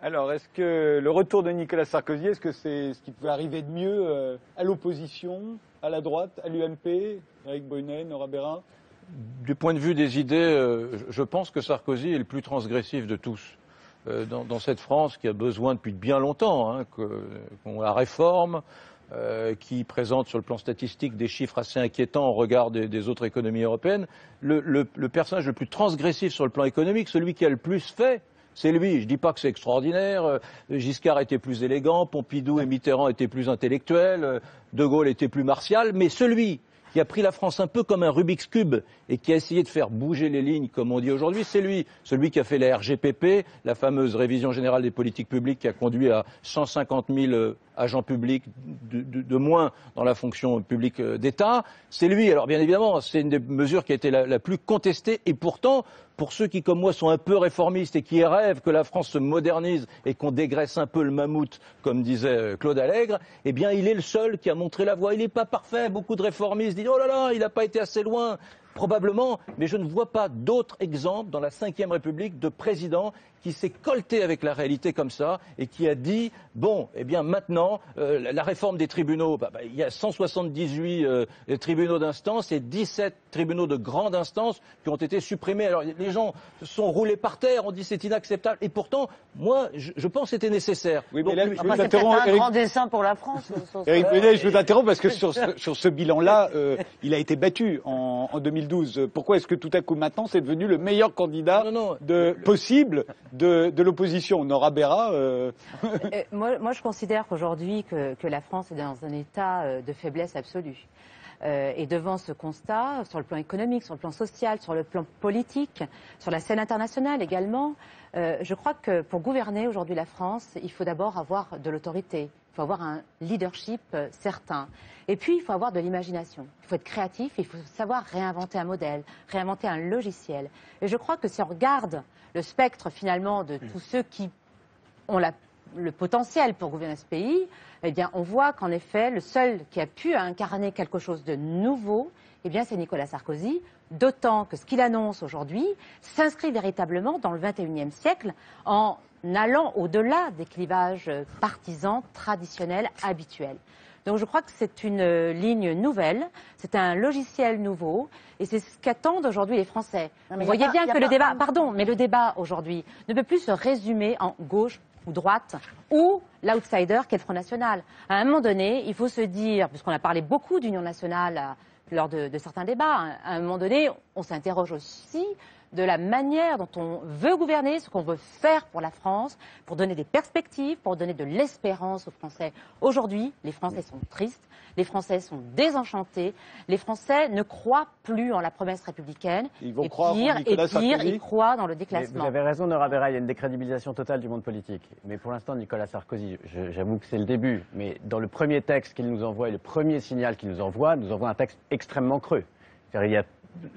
Alors, est-ce que le retour de Nicolas Sarkozy, est-ce que c'est ce qui pouvait arriver de mieux à l'opposition, à la droite, à l'UMP, Éric Brunet, Nora Bérin? Du point de vue des idées, je pense que Sarkozy est le plus transgressif de tous. Dans cette France qui a besoin depuis bien longtemps qu'on la réforme, qui présente sur le plan statistique des chiffres assez inquiétants au regard des autres économies européennes, le personnage le plus transgressif sur le plan économique, celui qui a le plus fait, c'est lui. Je ne dis pas que c'est extraordinaire. Giscard était plus élégant, Pompidou et Mitterrand étaient plus intellectuels, De Gaulle était plus martial, mais celui qui a pris la France un peu comme un Rubik's Cube et qui a essayé de faire bouger les lignes, comme on dit aujourd'hui, c'est lui. Celui qui a fait la RGPP, la fameuse révision générale des politiques publiques qui a conduit à 150 000 agents publics de moins dans la fonction publique d'État. C'est lui. Alors bien évidemment, c'est une des mesures qui a été la plus contestée et pourtant, pour ceux qui, comme moi, sont un peu réformistes et qui rêvent que la France se modernise et qu'on dégraisse un peu le mammouth, comme disait Claude Allègre, eh bien, il est le seul qui a montré la voie. Il n'est pas parfait. Beaucoup de réformistes disent « Oh là là, il n'a pas été assez loin ». Probablement, mais je ne vois pas d'autres exemples dans la Ve République de président qui s'est colté avec la réalité comme ça et qui a dit bon, eh bien maintenant, la réforme des tribunaux, il y a 178 tribunaux d'instance et 17 tribunaux de grande instance qui ont été supprimés. Alors les gens se sont roulés par terre, on dit c'est inacceptable. Et pourtant, moi, je pense que c'était nécessaire. Oui, mais là, c'est peut-être un grand dessein pour la France. Éric Brunet, je vous interromps parce que sur ce bilan-là, il a été battu en 2012. Pourquoi est-ce que tout à coup maintenant c'est devenu le meilleur candidat possible de l'opposition? Nora Bérin Moi, je considère qu'aujourd'hui que la France est dans un état de faiblesse absolue. Et devant ce constat, sur le plan économique, sur le plan social, sur le plan politique, sur la scène internationale également, je crois que pour gouverner aujourd'hui la France, il faut d'abord avoir de l'autorité, il faut avoir un leadership certain. Et puis, il faut avoir de l'imagination, il faut être créatif, il faut savoir réinventer un modèle, réinventer un logiciel. Et je crois que si on regarde le spectre finalement de tous ceux qui ont le potentiel pour gouverner ce pays, eh bien, on voit qu'en effet, le seul qui a pu incarner quelque chose de nouveau, eh bien, c'est Nicolas Sarkozy, d'autant que ce qu'il annonce aujourd'hui s'inscrit véritablement dans le XXIe siècle en allant au-delà des clivages partisans traditionnels habituels. Donc je crois que c'est une ligne nouvelle, c'est un logiciel nouveau, et c'est ce qu'attendent aujourd'hui les Français. Vous voyez bien que le débat, pardon, mais le débat aujourd'hui ne peut plus se résumer en gauche ou droite, ou l'outsider qu'est le Front National. À un moment donné, il faut se dire, puisqu'on a parlé beaucoup d'union nationale lors de certains débats, à un moment donné, on s'interroge aussi de la manière dont on veut gouverner, ce qu'on veut faire pour la France, pour donner des perspectives, pour donner de l'espérance aux Français. Aujourd'hui, les Français sont tristes, les Français sont désenchantés, les Français ne croient plus en la promesse républicaine. Ils vont croire en Nicolas Sarkozy. Ils croient dans le déclassement. Mais vous avez raison, Nora Bérin, il y a une décrédibilisation totale du monde politique. Mais pour l'instant, Nicolas Sarkozy, j'avoue que c'est le début, mais dans le premier texte qu'il nous envoie et le premier signal qu'il nous envoie un texte extrêmement creux. C'est-à-dire, il y a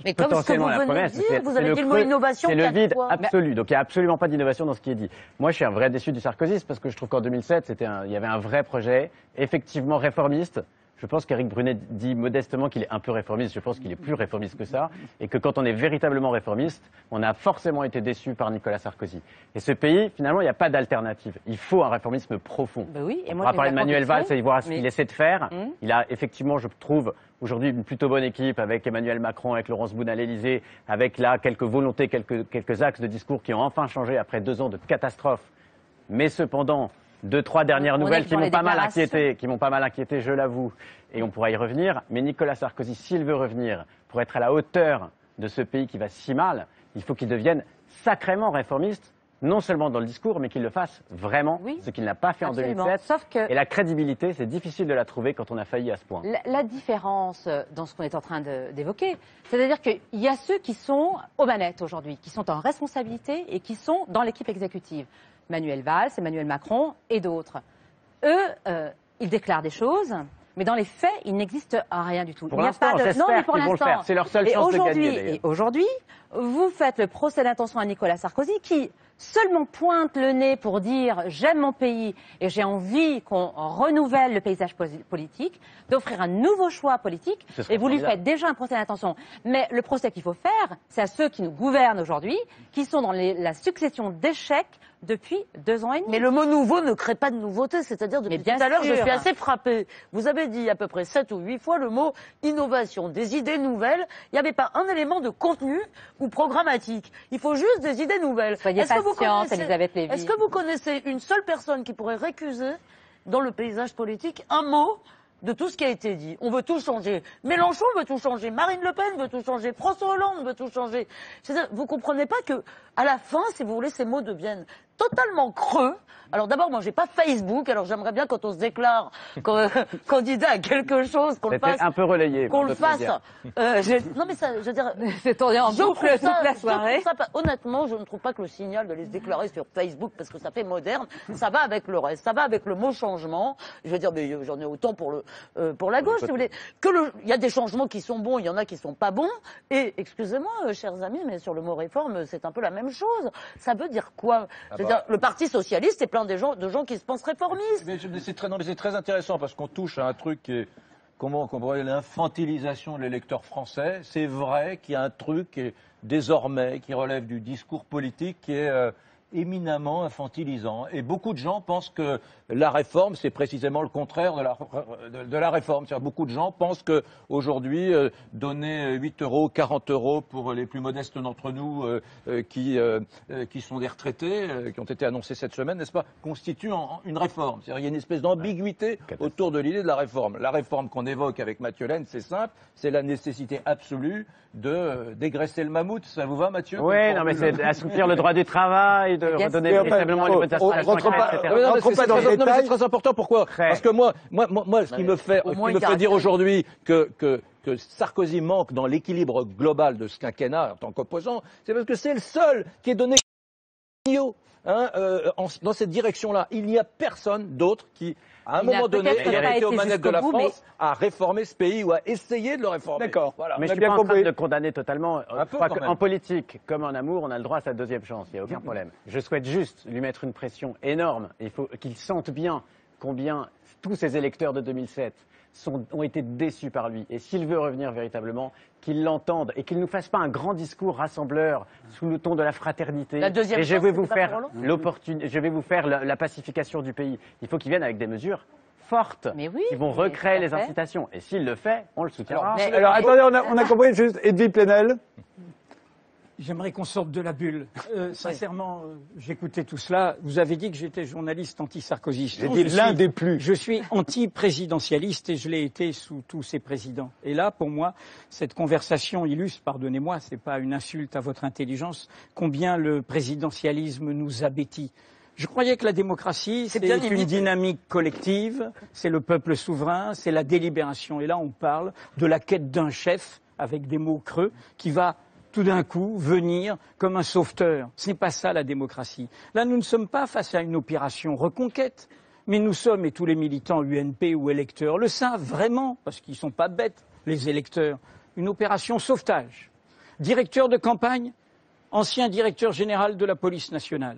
mais comme ce que vous venez de dire, vous avez dit le mot innovation. C'est le vide absolu. Donc il n'y a absolument pas d'innovation dans ce qui est dit. Moi, je suis un vrai déçu du sarkozysme parce que je trouve qu'en 2007, il y avait un vrai projet, effectivement réformiste. Je pense qu'Éric Brunet dit modestement qu'il est un peu réformiste. Je pense qu'il est plus réformiste que ça. Et que quand on est véritablement réformiste, on a forcément été déçu par Nicolas Sarkozy. Et ce pays, finalement, il n'y a pas d'alternative. Il faut un réformisme profond. Ben oui, et on va parler de Manuel Valls et voir ce qu'il essaie de faire. Il a effectivement, je trouve, aujourd'hui une plutôt bonne équipe avec Emmanuel Macron, avec Laurence Boone à l'Élysée, avec là quelques volontés, quelques axes de discours qui ont enfin changé après 2 ans de catastrophe. Mais cependant, 2-3 dernières nouvelles qui m'ont pas mal inquiété, je l'avoue, et on pourra y revenir. Mais Nicolas Sarkozy, s'il veut revenir pour être à la hauteur de ce pays qui va si mal, il faut qu'il devienne sacrément réformiste, non seulement dans le discours, mais qu'il le fasse vraiment, ce qu'il n'a pas fait en 2007. Sauf que... Et la crédibilité, c'est difficile de la trouver quand on a failli à ce point. La différence dans ce qu'on est en train d'évoquer, c'est-à-dire qu'il y a ceux qui sont aux manettes aujourd'hui, qui sont en responsabilité et qui sont dans l'équipe exécutive. Manuel Valls, Emmanuel Macron et d'autres. Eux, ils déclarent des choses, mais dans les faits, il n'existe rien du tout. Pour l'instant, j'espère qu'ils vont le faire. C'est leur seule chance de gagner. Et aujourd'hui, vous faites le procès d'intention à Nicolas Sarkozy qui, seulement pointe le nez pour dire j'aime mon pays et j'ai envie qu'on renouvelle le paysage politique, d'offrir un nouveau choix politique, et vous lui faites déjà un procès d'intention. Mais le procès qu'il faut faire, c'est à ceux qui nous gouvernent aujourd'hui, qui sont dans la succession d'échecs depuis 2 ans et demi. Mais le mot nouveau ne crée pas de nouveauté, c'est-à-dire depuis tout à l'heure, je suis assez frappée. Vous avez dit à peu près 7 ou 8 fois le mot innovation, des idées nouvelles. Il n'y avait pas un élément de contenu ou programmatique. Il faut juste des idées nouvelles. Soyez patiente, Elisabeth Lévy. Est-ce que vous connaissez une seule personne qui pourrait récuser dans le paysage politique un mot de tout ce qui a été dit? On veut tout changer. Mélenchon veut tout changer. Marine Le Pen veut tout changer. François Hollande veut tout changer. Vous comprenez pas que, à la fin, si vous voulez, ces mots deviennent totalement creux. Alors d'abord, moi, j'ai pas Facebook. Alors j'aimerais bien, quand on se déclare candidat à quelque chose, qu'on le fasse. Un peu relayé. Qu'on le fasse. Non mais ça, je veux dire, c'est tourné en boucle toute la soirée. Honnêtement, je ne trouve pas que le signal de les déclarer sur Facebook, parce que ça fait moderne, ça va avec le reste, ça va avec le mot changement. Je veux dire, mais j'en ai autant pour la gauche, si vous voulez. Il y a des changements qui sont bons, il y en a qui sont pas bons. Et excusez-moi, chers amis, mais sur le mot réforme, c'est un peu la même chose. Ça veut dire quoi? Je veux dire, le Parti socialiste est plein de gens qui se pensent réformistes. Mais c'est très intéressant parce qu'on touche à un truc qui est, comment on pourrait dire, l'infantilisation de l'électeur français. C'est vrai qu'il y a un truc qui est, désormais, qui relève du discours politique qui est éminemment infantilisant. Et beaucoup de gens pensent que la réforme, c'est précisément le contraire de la réforme. C'est-à-dire, beaucoup de gens pensent qu'aujourd'hui, donner 8 €, 40 € pour les plus modestes d'entre nous qui sont des retraités, qui ont été annoncés cette semaine, n'est-ce pas, constitue une réforme. C'est-à-dire, il y a une espèce d'ambiguïté autour de l'idée de la réforme. La réforme qu'on évoque avec Mathieu Laine, c'est simple, c'est la nécessité absolue de dégraisser le mammouth. Ça vous va, Mathieu? Oui, non, mais c'est assouplir le droit du travail, de redonner véritablement une votation à la c'est très important. Pourquoi? Parce que moi, ce qui me fait dire aujourd'hui que Sarkozy manque dans l'équilibre global de ce quinquennat en tant qu'opposant, c'est parce que c'est le seul qui est donné dans cette direction-là. Il n'y a personne d'autre qui, à un moment donné, a été aux manettes de la France, à réformer ce pays ou à essayer de le réformer. D'accord. Voilà. Mais je suis pas en train de condamner totalement. En politique, comme en amour, on a le droit à sa deuxième chance. Il n'y a aucun problème. Je souhaite juste lui mettre une pression énorme. Il faut qu'il sente bien combien tous ces électeurs de 2007 ont été déçus par lui. Et s'il veut revenir véritablement, qu'il l'entende et qu'il ne nous fasse pas un grand discours rassembleur sous le ton de la fraternité. Et je vais vous faire la pacification du pays. Il faut qu'il vienne avec des mesures fortes qui vont recréer les incitations. Et s'il le fait, on le soutiendra. Alors attendez, on a compris juste. Edwy Plenel. J'aimerais qu'on sorte de la bulle. Sincèrement, j'écoutais tout cela. Vous avez dit que j'étais journaliste anti-sarkozyste. J'ai dit l'un des plus. Je suis anti-présidentialiste et je l'ai été sous tous ces présidents. Et là, pour moi, cette conversation illustre, pardonnez-moi, c'est pas une insulte à votre intelligence, combien le présidentialisme nous abétit. Je croyais que la démocratie, c'est une dynamique collective, c'est le peuple souverain, c'est la délibération. Et là, on parle de la quête d'un chef, avec des mots creux, qui va tout d'un coup venir comme un sauveteur. Ce n'est pas ça la démocratie. Là, nous ne sommes pas face à une opération reconquête, mais nous sommes, et tous les militants UNP ou électeurs le savent vraiment, parce qu'ils ne sont pas bêtes, les électeurs, une opération sauvetage. Directeur de campagne, ancien directeur général de la police nationale.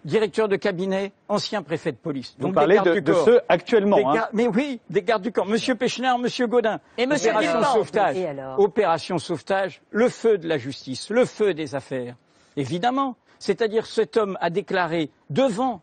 Directeur de cabinet, ancien préfet de police. Vous parlez de ceux actuellement. Mais oui, des gardes du corps. Monsieur Péchenard, Monsieur Gaudin. Et Monsieur sauvetage. Opération sauvetage, le feu de la justice, le feu des affaires. Évidemment. C'est-à-dire, cet homme a déclaré devant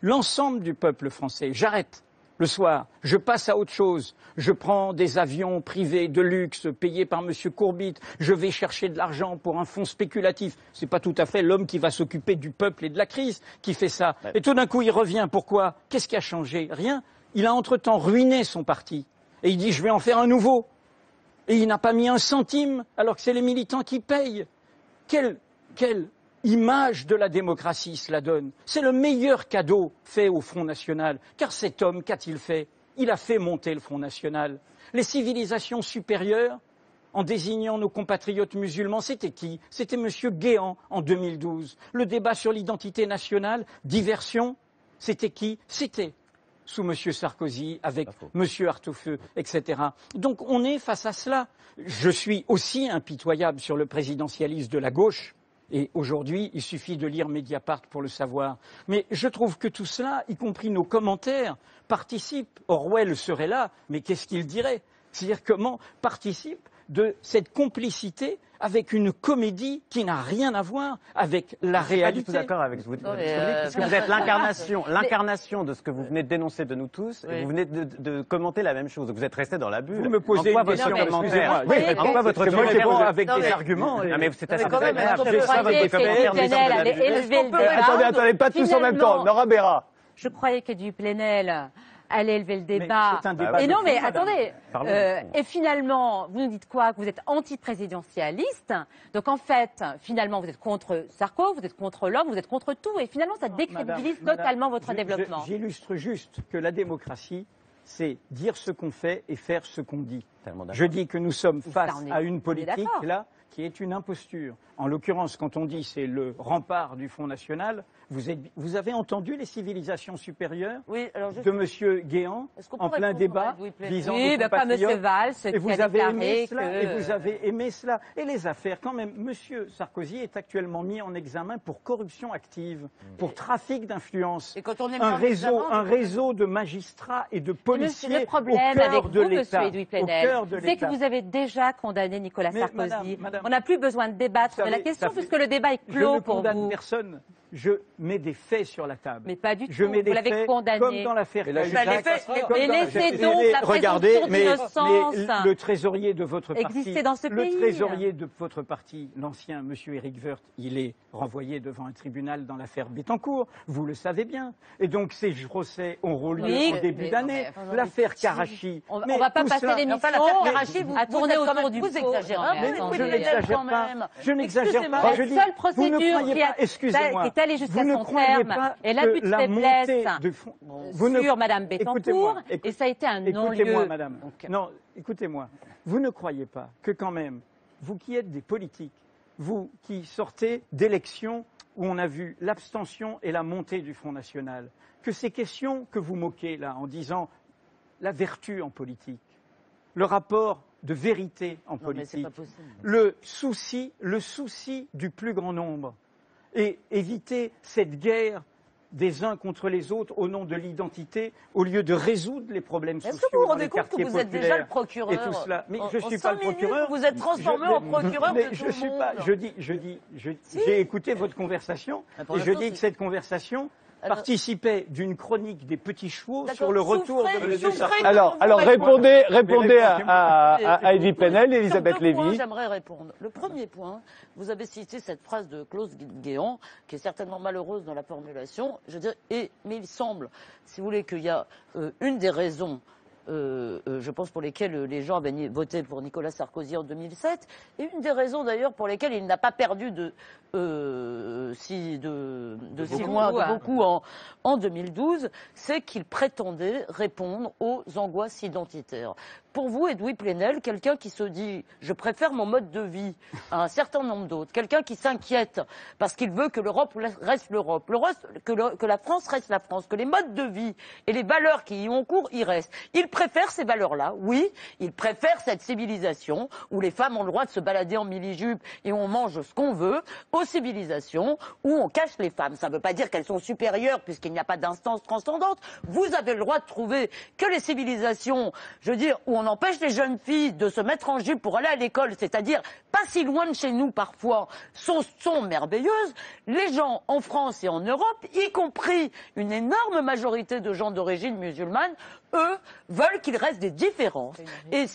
l'ensemble du peuple français, j'arrête. Le soir, je passe à autre chose. Je prends des avions privés de luxe payés par M. Courbit. Je vais chercher de l'argent pour un fonds spéculatif. C'est pas tout à fait l'homme qui va s'occuper du peuple et de la crise qui fait ça. Et tout d'un coup, il revient. Pourquoi? Qu'est-ce qui a changé? Rien. Il a entre-temps ruiné son parti. Et il dit, je vais en faire un nouveau. Et il n'a pas mis un centime, alors que c'est les militants qui payent. Quelle image de la démocratie cela donne. C'est le meilleur cadeau fait au Front National. Car cet homme, qu'a-t-il fait? Il a fait monter le Front National. Les civilisations supérieures, en désignant nos compatriotes musulmans, c'était qui? C'était M. Guéant en 2012. Le débat sur l'identité nationale, diversion, c'était qui? C'était sous M. Sarkozy, avec M. Artefeux, etc. Donc on est face à cela. Je suis aussi impitoyable sur le présidentialisme de la gauche. Et aujourd'hui, il suffit de lire Mediapart pour le savoir. Mais je trouve que tout cela, y compris nos commentaires, participe. Orwell serait là, mais qu'est-ce qu'il dirait? C'est-à-dire comment participe de cette complicité avec une comédie qui n'a rien à voir avec la réalité. Je suis pas du tout d'accord avec ce que vous dites, parce que vous êtes l'incarnation de ce que vous venez de dénoncer de nous tous, et vous venez de commenter la même chose. Vous êtes resté dans la bulle. Vous me posez une question, excusez-moi. En quoi votre commentaire avec des arguments? Non, mais c'est assez Attendez, pas tous en même temps. Nora Béra. Je croyais qu'Edoui Plenel allait élever le débat. C'est un débat et de non, mais fond, attendez. Et finalement, vous nous dites quoi? Que vous êtes anti-présidentialiste. Donc en fait, finalement, vous êtes contre Sarko, vous êtes contre l'homme, vous êtes contre tout. Et finalement, ça décrédibilise totalement votre développement. J'illustre juste que la démocratie, c'est dire ce qu'on fait et faire ce qu'on dit. Je dis que nous sommes face à une politique, là, qui est une imposture. En l'occurrence, quand on dit c'est le rempart du Front National, vous avez entendu les civilisations supérieures de M. Guéant en plein débat, disant oui, pas M. Valls, et vous avez aimé cela, et vous avez aimé cela. Et les affaires, quand même, M. Sarkozy est actuellement mis en examen pour corruption active, pour trafic d'influence. Un réseau de magistrats et de policiers le problème au cœur avec de vous, l'État. M. Edoui Plenel, c'est que vous avez déjà condamné Nicolas Sarkozy. Madame, on n'a plus besoin de débattre de la question puisque le débat est clos pour vous. Je ne condamne personne. Je mets des faits sur la table. Mais pas du tout. Je mets des vous l'avez faits condamné. comme dans l'affaire. Mais laissez donc la présomption d'innocence. Le trésorier de votre parti, exister dans ce pays. Le trésorier de votre parti, l'ancien Monsieur Éric Woerth, il est renvoyé devant un tribunal dans l'affaire Bettencourt. Vous le savez bien. Et donc ces procès auront lieu en début d'année. L'affaire Karachi. On ne va pas passer l'émission à tourner autour du pot. Vous exagérez. Je n'exagère pas. Je n'exagère pas. La seule procédure qui est allée jusqu'à son terme est l'abus de faiblesse sur Mme Bettencourt, et ça a été un non-lieu. Écoutez-moi, madame. Non, écoutez-moi. Vous ne croyez pas que quand même, vous qui êtes des politiques, vous qui sortez d'élections où on a vu l'abstention et la montée du Front National, que ces questions que vous moquez là en disant la vertu en politique, le rapport de vérité en politique, le souci du plus grand nombre, et éviter cette guerre des uns contre les autres au nom de l'identité, au lieu de résoudre les problèmes sociaux. Est-ce que vous vous rendez compte que vous êtes déjà le procureur et tout cela. Mais je ne suis pas le procureur. Vous êtes transformé en procureur de tout je suis pas. J'ai écouté votre conversation et je dis que cette conversation participait d'une chronique des petits chevaux sur le retour de M. Sarkozy. Alors répondez à Edoui Plenel, Elisabeth Lévy. J'aimerais répondre. Le premier point, vous avez cité cette phrase de Claude Guéant, qui est certainement malheureuse dans la formulation. Je veux dire, mais il semble, si vous voulez, qu'il y a une des raisons je pense pour lesquelles les gens avaient voté pour Nicolas Sarkozy en 2007, et une des raisons d'ailleurs pour lesquelles il n'a pas perdu de beaucoup en 2012, c'est qu'il prétendait répondre aux angoisses identitaires. Pour vous, Edoui Plenel, quelqu'un qui se dit « je préfère mon mode de vie à un certain nombre d'autres », quelqu'un qui s'inquiète parce qu'il veut que l'Europe reste l'Europe, que la France reste la France, que les modes de vie et les valeurs qui y ont cours y restent. Il préfère ces valeurs-là, oui, il préfère cette civilisation où les femmes ont le droit de se balader en mini-jupe et où on mange ce qu'on veut, aux civilisations où on cache les femmes. Ça ne veut pas dire qu'elles sont supérieures puisqu'il n'y a pas d'instance transcendante. Vous avez le droit de trouver que les civilisations, je veux dire, où on empêche les jeunes filles de se mettre en jupe pour aller à l'école, c'est-à-dire pas si loin de chez nous parfois, sont merveilleuses. Les gens en France et en Europe, y compris une énorme majorité de gens d'origine musulmane, eux, veulent qu'il reste des différences et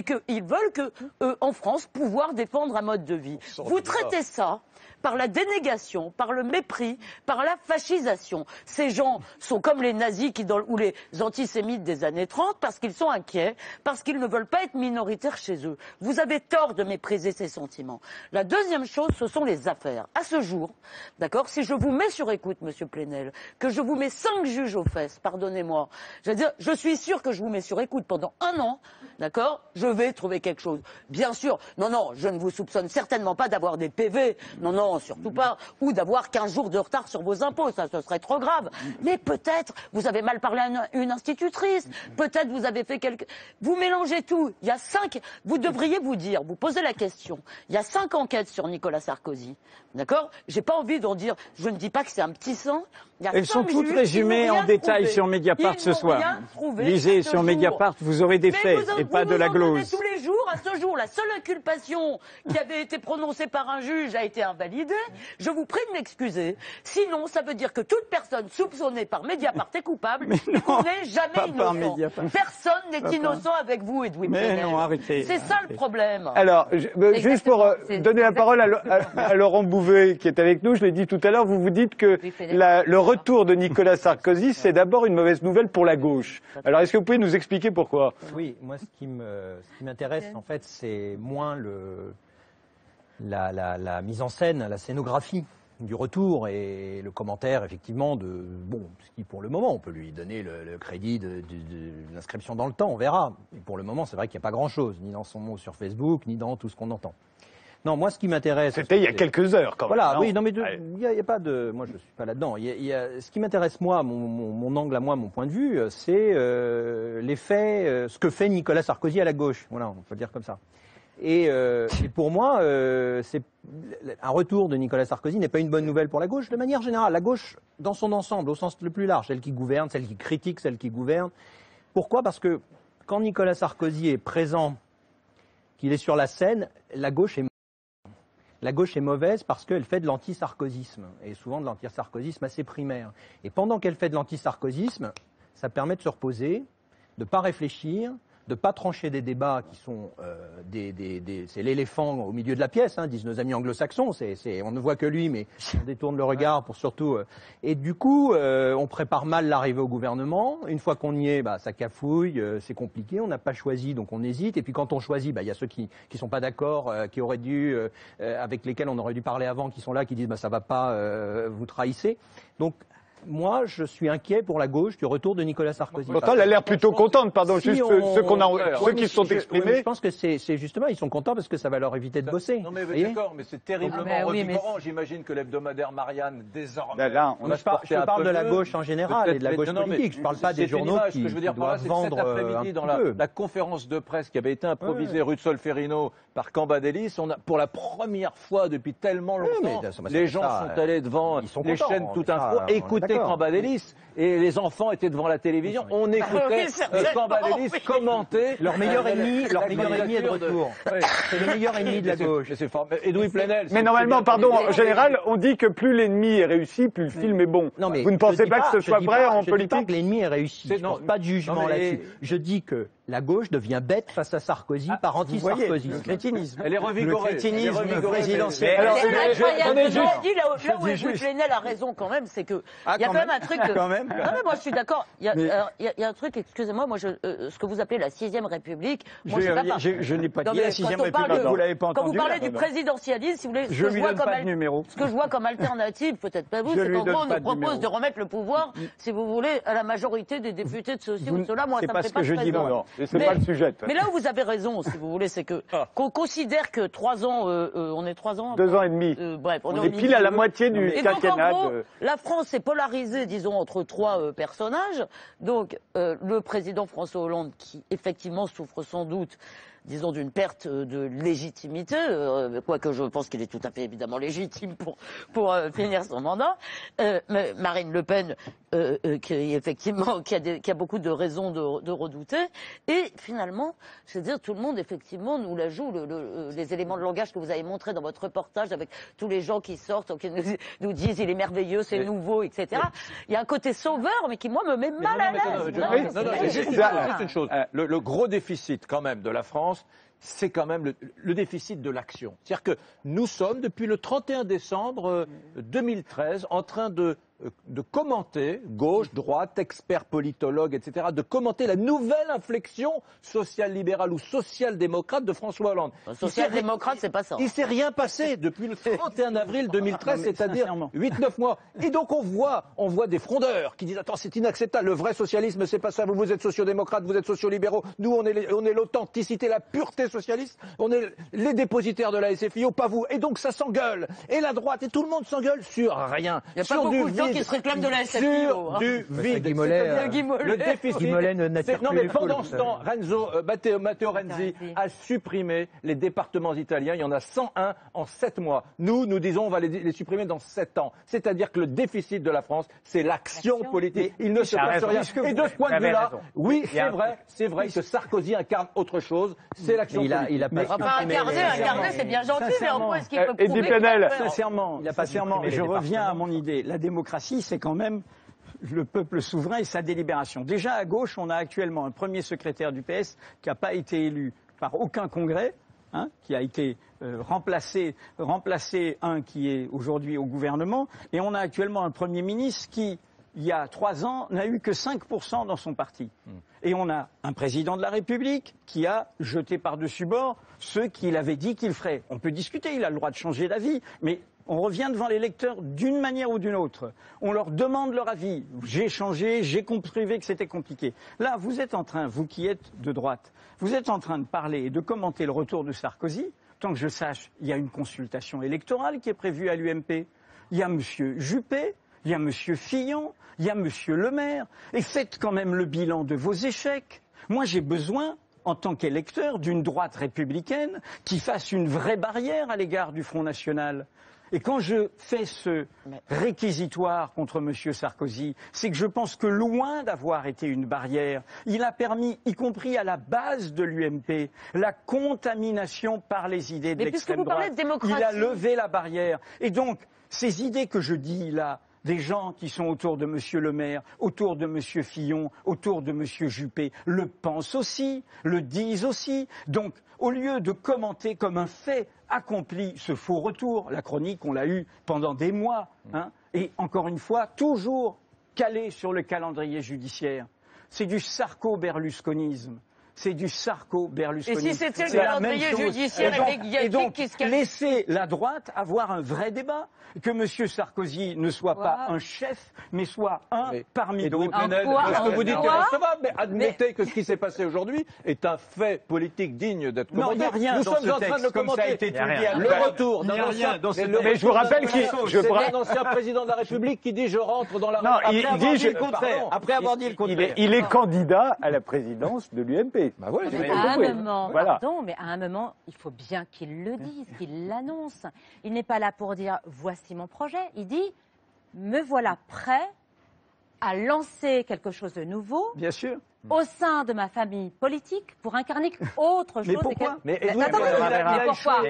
qu'ils veulent en France, pouvoir défendre un mode de vie. Vous traitez ça par la dénégation, par le mépris, par la fascisation. Ces gens sont comme les nazis ou les antisémites des années 30 parce qu'ils sont inquiets, parce qu'ils ne veulent pas être minoritaires chez eux. Vous avez tort de mépriser ces sentiments. La deuxième chose, ce sont les affaires. À ce jour, d'accord, si je vous mets sur écoute, Monsieur Plenel, que je vous mets 5 juges aux fesses, pardonnez-moi, je suis sûr que je vous mets sur écoute pendant 1 an, d'accord, je vais trouver quelque chose. Bien sûr, non, je ne vous soupçonne certainement pas d'avoir des PV, non, Non, surtout pas. Ou d'avoir 15 jours de retard sur vos impôts, ça, ce serait trop grave. Mais peut-être, vous avez mal parlé à une institutrice. Peut-être vous avez fait quelque... Vous mélangez tout. Il y a 5... Vous devriez vous dire, vous posez la question. Il y a 5 enquêtes sur Nicolas Sarkozy. D'accord? J'ai pas envie d'en dire... Je ne dis pas que c'est un petit sang. Elles sont toutes résumées en détail sur Mediapart ce soir. Lisez sur Mediapart, vous aurez des faits et pas de la glose. Tous les jours, à ce jour, la seule inculpation qui avait été prononcée par un juge a été invalidée. Je vous prie de m'excuser. Sinon, ça veut dire que toute personne soupçonnée par Mediapart est coupable et qu'on n'est jamais innocent. Personne n'est innocent avec vous, Edoui Plenel. Mais non, arrêtez. C'est ça le problème. Alors, juste pour donner la parole à Laurent Bouvet, qui est avec nous, je l'ai dit tout à l'heure, vous dites que le retour de Nicolas Sarkozy, c'est d'abord une mauvaise nouvelle pour la gauche. Alors, est-ce que vous pouvez nous expliquer pourquoi? Oui, moi, ce qui m'intéresse, en fait, c'est moins la mise en scène, la scénographie du retour et le commentaire, effectivement, ce qui, pour le moment, on peut lui donner le crédit de l'inscription dans le temps, on verra. Et pour le moment, c'est vrai qu'il n'y a pas grand-chose, ni dans son mot sur Facebook, ni dans tout ce qu'on entend. Non, moi, ce qui m'intéresse... C'était il y a quelques heures, quand même. Voilà, oui, non, mais il y a pas de... Moi, je ne suis pas là-dedans. Ce qui m'intéresse, moi, mon angle à moi, mon point de vue, c'est l'effet, ce que fait Nicolas Sarkozy à la gauche. Voilà, on peut le dire comme ça. Et pour moi, un retour de Nicolas Sarkozy n'est pas une bonne nouvelle pour la gauche. De manière générale, la gauche, dans son ensemble, au sens le plus large, celle qui gouverne, celle qui critique, celle qui gouverne. Pourquoi? Parce que quand Nicolas Sarkozy est présent, qu'il est sur la scène, la gauche est mauvaise parce qu'elle fait de l'anti-sarkozysme, et souvent de l'anti-sarkozysme assez primaire. Et pendant qu'elle fait de l'anti-sarkozysme, ça permet de se reposer, de ne pas réfléchir, de ne pas trancher des débats qui sont c'est l'éléphant au milieu de la pièce, hein, disent nos amis anglo-saxons, on ne voit que lui, mais on détourne le regard pour surtout... et du coup, on prépare mal l'arrivée au gouvernement. Une fois qu'on y est, ça cafouille, c'est compliqué, on n'a pas choisi, donc on hésite. Et puis quand on choisit, il y a ceux qui sont pas d'accord, qui auraient dû, avec lesquels on aurait dû parler avant, qui sont là, qui disent ça va pas, vous trahissez. Donc, moi, je suis inquiet pour la gauche du retour de Nicolas Sarkozy. Pourtant, elle a l'air plutôt contente, pardon, juste ceux qui se sont exprimés. Je pense que c'est justement, ils sont contents parce que ça va leur éviter de bosser. Non mais d'accord, mais c'est terriblement revigorant. J'imagine que l'hebdomadaire Marianne, désormais... Je parle de la gauche en général et de la gauche politique. Je ne parle pas des journaux qui doivent vendre un peu. Cet après-midi, dans la conférence de presse qui avait été improvisée rue de Solferino par Cambadélis, on a, pour la première fois depuis tellement longtemps, les gens sont allés devant les chaînes Tout Info, écouter Cambadélis, et les enfants étaient devant la télévision. On écoutait Cambadélis commenter. Leur meilleur ennemi est de retour. C'est le meilleur ennemi de la gauche. Edoui Plenel. Mais normalement, pardon, en général, on dit que plus l'ennemi est réussi, plus le film est bon. Vous ne pensez pas que ce soit vrai en politique? Je ne dis pas que l'ennemi est réussi. Je ne porte pas de jugement là-dessus. Je dis que la gauche devient bête face à Sarkozy par anti-Sarkozy. Le crétinisme. Elle est revigorée. Le crétinisme présidentiel. C'est incroyable. Là où Edoui Plenel a raison quand même, c'est que il y a quand même un truc. Quand même. Non mais moi je suis d'accord. Il y a un truc. Excusez-moi, moi ce que vous appelez la 6e République. Moi je n'ai pas dit la 6e République. Vous l'avez pas entendu. Quand vous parlez du présidentialisme, si vous voulez, je lui donne pas de numéro. Ce que je vois comme alternative, peut-être pas vous, c'est qu'en gros on nous propose de remettre le pouvoir, si vous voulez, à la majorité des députés de ceci ou de cela. Moi ça me fait pas je dis non. C'est pas le sujet. Mais là où vous avez raison, si vous voulez, c'est que qu'on considère que 3 ans, on est 3 ans. 2 ans et demi. Bref, on est pile à la moitié du quinquennat. En gros, la France est polarisée, disons, entre 3 personnages. Donc, le président François Hollande, qui effectivement souffre sans doute, disons, d'une perte de légitimité, quoique je pense qu'il est tout à fait évidemment légitime pour finir son mandat. Marine Le Pen, qui effectivement qui a beaucoup de raisons de redouter. Et finalement, c'est-à-dire tout le monde effectivement nous la joue, les éléments de langage que vous avez montrés dans votre reportage avec tous les gens qui sortent, qui nous disent il est merveilleux, c'est nouveau, etc. Il y a un côté sauveur, mais qui moi me met mal à l'aise. Non, juste une chose. Le gros déficit quand même de la France, c'est quand même le déficit de l'action. C'est-à-dire que nous sommes, depuis le 31 décembre 2013, en train de de commenter, gauche, droite, experts, politologues, etc., de commenter la nouvelle inflexion social-libérale ou social-démocrate de François Hollande. Social-démocrate, c'est pas ça. Il ne s'est rien passé depuis le 31 avril 2013, c'est-à-dire 8-9 mois. Et donc on voit des frondeurs qui disent « Attends, c'est inacceptable, le vrai socialisme, c'est pas ça, vous êtes sociodémocrates, vous êtes sociolibéraux, nous on est l'authenticité, la pureté socialiste, on est les dépositaires de la SFIO, pas vous. » Et donc ça s'engueule. Et la droite, et tout le monde s'engueule sur rien. Il n'y a pas beaucoup de gens qui se réclament de la SFIO. Sur du vide. Le déficit. Non, mais pendant ce temps, Matteo Renzi a supprimé les départements italiens. Il y en a 101 en 7 mois. Nous disons on va les supprimer dans 7 ans. C'est-à-dire que le déficit de la France, c'est l'action politique. Il ne se passe rien. Et de ce point de vue-là, oui, c'est vrai que Sarkozy incarne autre chose. C'est l'action politique. Il a pas incarné, c'est bien gentil, mais en quoi est-ce qu'il peut prouver Sincèrement, je reviens à mon idée. La démocratie, c'est quand même le peuple souverain et sa délibération. Déjà, à gauche, on a actuellement un premier secrétaire du PS qui n'a pas été élu par aucun congrès, qui a été remplacé un qui est aujourd'hui au gouvernement, et on a actuellement un Premier ministre qui, il y a 3 ans, n'a eu que 5% dans son parti. Et on a un président de la République qui a jeté par-dessus bord ceux qu'il avait dit qu'il ferait. On peut discuter, il a le droit de changer d'avis, mais on revient devant les lecteurs d'une manière ou d'une autre. On leur demande leur avis. J'ai changé, j'ai compris que c'était compliqué. Là, vous êtes en train, vous qui êtes de droite, vous êtes en train de parler et de commenter le retour de Sarkozy. Tant que je sache, il y a une consultation électorale qui est prévue à l'UMP. Il y a M. Juppé, il y a M. Fillon, il y a M. Le Maire. Et faites quand même le bilan de vos échecs. Moi, j'ai besoin, en tant qu'électeur, d'une droite républicaine qui fasse une vraie barrière à l'égard du Front National. Et quand je fais ce réquisitoire contre M. Sarkozy, c'est que je pense que loin d'avoir été une barrière, il a permis, y compris à la base de l'UMP, la contamination par les idées de l'extrême droite. Il a levé la barrière. Et donc, ces idées que je dis là, des gens qui sont autour de M. Le Maire, autour de M. Fillon, autour de M. Juppé, le pensent aussi, le disent aussi. Donc, au lieu de commenter comme un fait accompli ce faux retour, la chronique, on l'a eu pendant des mois, et encore une fois, toujours calé sur le calendrier judiciaire. C'est du sarko-berlusconisme. C'est du sarko-berlusconisme. Et si c'était le calendrier judiciaire avec Yatik qui se calme. Laissez la droite avoir un vrai débat. Que M. Sarkozy ne soit pas un chef, mais soit un parmi d'autres. Ce que vous dites est recevable, mais admettez que ce qui s'est passé aujourd'hui est un fait politique digne d'être commenté. Non, il n'y a rien Nous dans sommes en train de le commenter. Le retour d'un ancien... Mais je vous rappelle qu'il... C'est un ancien président de la République qui dit « je rentre dans la République ». Après avoir dit le contraire. Il est candidat à la présidence de l'UMP. À un moment, il faut bien qu'il le dise, qu'il l'annonce. Il n'est pas là pour dire « voici mon projet ». Il dit « me voilà prêt à lancer quelque chose de nouveau ». Bien sûr. Au sein de ma famille politique pour incarner autre chose. Mais pourquoi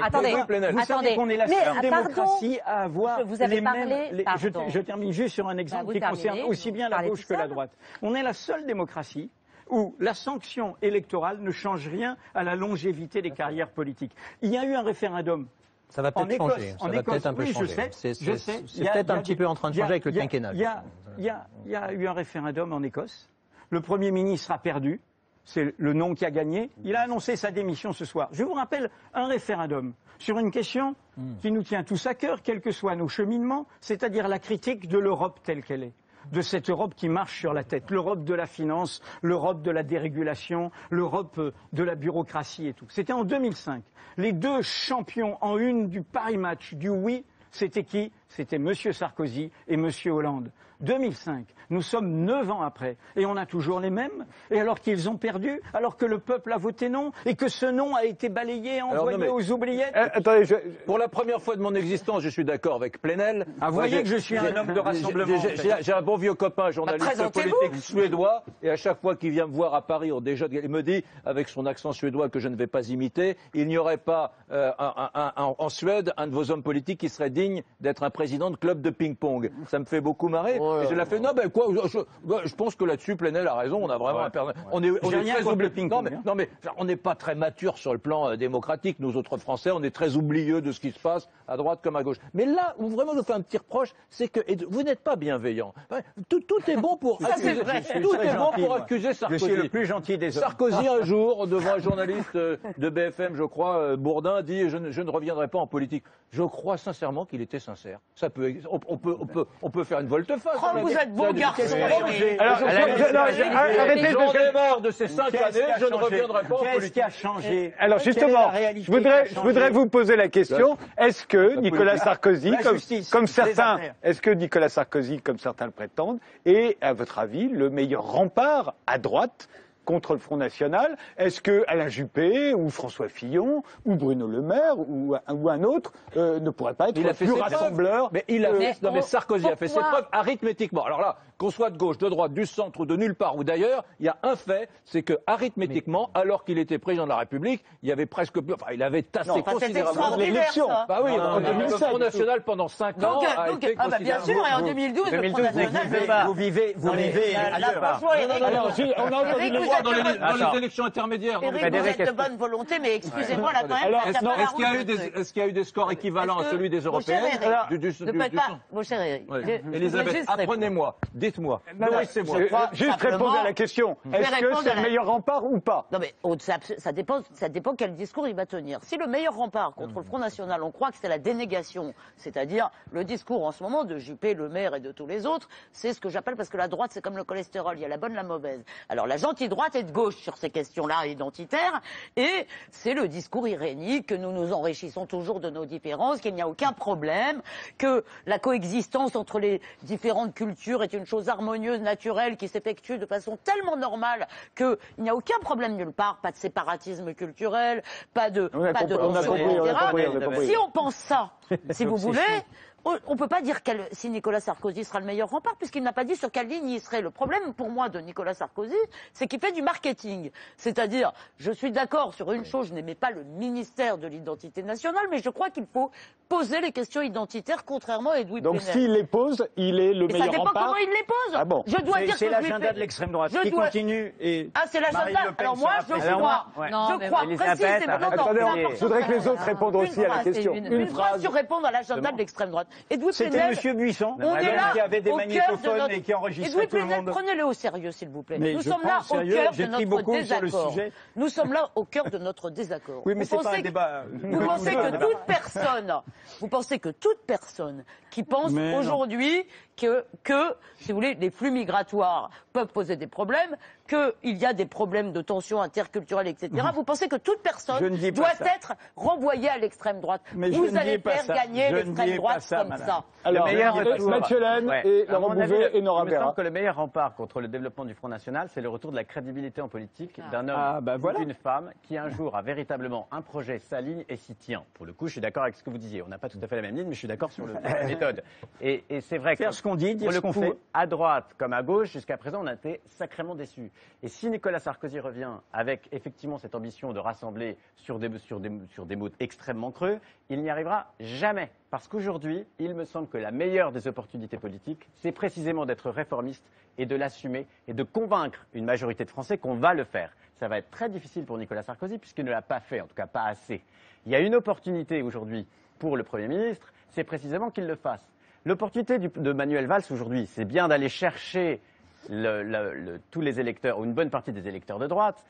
Attendez. Vous savez qu'on est la seule démocratie à avoir les mêmes... Je termine juste sur un exemple qui concerne aussi bien la gauche que la droite. On est la seule démocratie où la sanction électorale ne change rien à la longévité des carrières politiques. Il y a eu un référendum. Ça va peut-être changer. Ça va peut-être un peu changer. C'est peut-être un petit peu en train de changer avec le quinquennat. Il y a eu un référendum en Écosse. Le Premier ministre a perdu. C'est le non qui a gagné. Il a annoncé sa démission ce soir. Je vous rappelle un référendum sur une question qui nous tient tous à cœur, quels que soient nos cheminements, c'est-à-dire la critique de l'Europe telle qu'elle est. De cette Europe qui marche sur la tête, l'Europe de la finance, l'Europe de la dérégulation, l'Europe de la bureaucratie et tout. C'était en 2005. Les deux champions en une du Paris Match, du oui, c'était qui? C'était M. Sarkozy et M. Hollande. 2005. Nous sommes 9 ans après. Et on a toujours les mêmes. Et alors qu'ils ont perdu, alors que le peuple a voté non, et que ce non a été balayé, envoyé aux oubliettes. Attendez, pour la première fois de mon existence, je suis d'accord avec Plenel. Vous voyez que je suis un homme de rassemblement. J'ai un bon vieux copain, journaliste politique suédois, et à chaque fois qu'il vient me voir à Paris, il me dit, avec son accent suédois que je ne vais pas imiter, il n'y aurait pas en Suède un de vos hommes politiques qui serait digne d'être un président président de club de ping-pong. Ça me fait beaucoup marrer. Et je l'ai fait, non, ben quoi, je pense que là-dessus, Plenel a raison, on a vraiment on est très oublieux. Non, mais on n'est pas très mature sur le plan démocratique, nous autres Français, on est très oublieux de ce qui se passe à droite comme à gauche. Mais là, où vraiment je fais un petit reproche, c'est que vous n'êtes pas bienveillant. Tout est bon pour accuser Sarkozy. Je suis le plus gentil des hommes. Sarkozy, un jour, devant un journaliste de BFM, je crois, Bourdin, dit je ne reviendrai pas en politique. Je crois sincèrement qu'il était sincère. Ça peut, on peut faire une volte-face. Oh, vous êtes beau garçon. Arrêtez de j'en ai marre de ces 5 années, je ne reviendrai pas en politique. Qu'est-ce qui a changé? Alors justement, je voudrais vous poser la question, est-ce que Nicolas Sarkozy, comme certains le prétendent, est, à votre avis, le meilleur rempart à droite contre le Front National? Est-ce que Alain Juppé ou François Fillon ou Bruno Le Maire ou un autre ne pourrait pas être plus rassembleur? Mais Sarkozy a fait ses preuves arithmétiquement. Alors là, qu'on soit de gauche, de droite, du centre ou de nulle part ou d'ailleurs, il y a un fait, c'est que arithmétiquement, alors qu'il était président de la République, il y avait presque plus, enfin, il avait tassé considérablement l'élection. Bah oui, le Front National pendant 5 ans a été bien sûr, et en 2012, le Front National. Vous vivez ailleurs. On a entendu le voir dans les élections intermédiaires. Éric, vous êtes de bonne volonté, mais excusez-moi là quand même. Est-ce qu'il y a eu des scores équivalents à celui des européennes? Mon cher Éric, Elisabeth, apprenez-moi, dites-moi, nourrissez-moi. Juste répondre à la question. Est-ce que c'est le meilleur rempart ou pas? Non mais ça dépend quel discours il va tenir. Si le meilleur rempart contre le Front National, on croit que c'est la dénégation, c'est-à-dire le discours en ce moment de Juppé, Le Maire et de tous les autres, c'est ce que j'appelle, parce que la droite c'est comme le cholestérol, il y a la bonne, la mauvaise. Alors la gentille droite est de gauche sur ces questions-là identitaires, et c'est le discours irénique que nous nous enrichissons toujours de nos différences, qu'il n'y a aucun problème, que la coexistence entre les différentes cultures est une chose harmonieuse, naturelle, qui s'effectue de façon tellement normale qu'il n'y a aucun problème nulle part, pas de séparatisme culturel, pas de tension, etc. Si on pense ça, si vous voulez, on ne peut pas dire si Nicolas Sarkozy sera le meilleur rempart, puisqu'il n'a pas dit sur quelle ligne il serait. Le problème pour moi de Nicolas Sarkozy, c'est qu'il fait du marketing. C'est-à-dire, je suis d'accord sur une chose, je n'aimais pas le ministère de l'identité nationale, mais je crois qu'il faut poser les questions identitaires, contrairement à Edoui Plenel. Donc s'il les pose, il est le meilleur rempart. Ça dépend comment il les pose. Ah bon. Je dois dire c'est l'agenda de l'extrême droite qui continue. C'est l'agenda. Alors moi, je crois précisément. Je voudrais que les autres répondent aussi à la question. Une phrase sur répondre à l'agenda de l'extrême droite. C'était Monsieur Buisson qui avait des magnétophones et qui enregistrait tout le monde. Prenez-le au sérieux, s'il vous plaît. Nous sommes là au cœur de notre désaccord. Nous sommes là au cœur de notre désaccord. Oui, mais c'est pas un débat. Vous pensez que toute personne qui pense aujourd'hui que, si vous voulez, les flux migratoires peuvent poser des problèmes, qu'il y a des problèmes de tension interculturelle, etc. Vous pensez que toute personne doit être renvoyée à l'extrême droite. Vous allez faire gagner l'extrême droite comme ça. Alors, Mathieu Laine et Laurent Bouvet et Nora Berra. Il me semble que le meilleur rempart contre le développement du Front National, c'est le retour de la crédibilité en politique d'un homme ou d'une femme qui un jour a véritablement un projet, s'aligne et s'y tient. Pour le coup, je suis d'accord avec ce que vous disiez. On n'a pas tout à fait la même ligne, mais je suis d'accord sur la méthode. Et c'est vrai que faire ce qu'on dit, dire ce qu'on fait. À droite comme à gauche, jusqu'à présent, on a été sacrément déçus. Et si Nicolas Sarkozy revient avec effectivement cette ambition de rassembler sur des mots extrêmement creux, il n'y arrivera jamais. Parce qu'aujourd'hui, il me semble que la meilleure des opportunités politiques, c'est précisément d'être réformiste et de l'assumer et de convaincre une majorité de Français qu'on va le faire. Ça va être très difficile pour Nicolas Sarkozy puisqu'il ne l'a pas fait, en tout cas pas assez. Il y a une opportunité aujourd'hui pour le Premier ministre, c'est précisément qu'il le fasse. L'opportunité de Manuel Valls aujourd'hui, c'est bien d'aller chercher tous les électeurs, ou une bonne partie des électeurs de droite,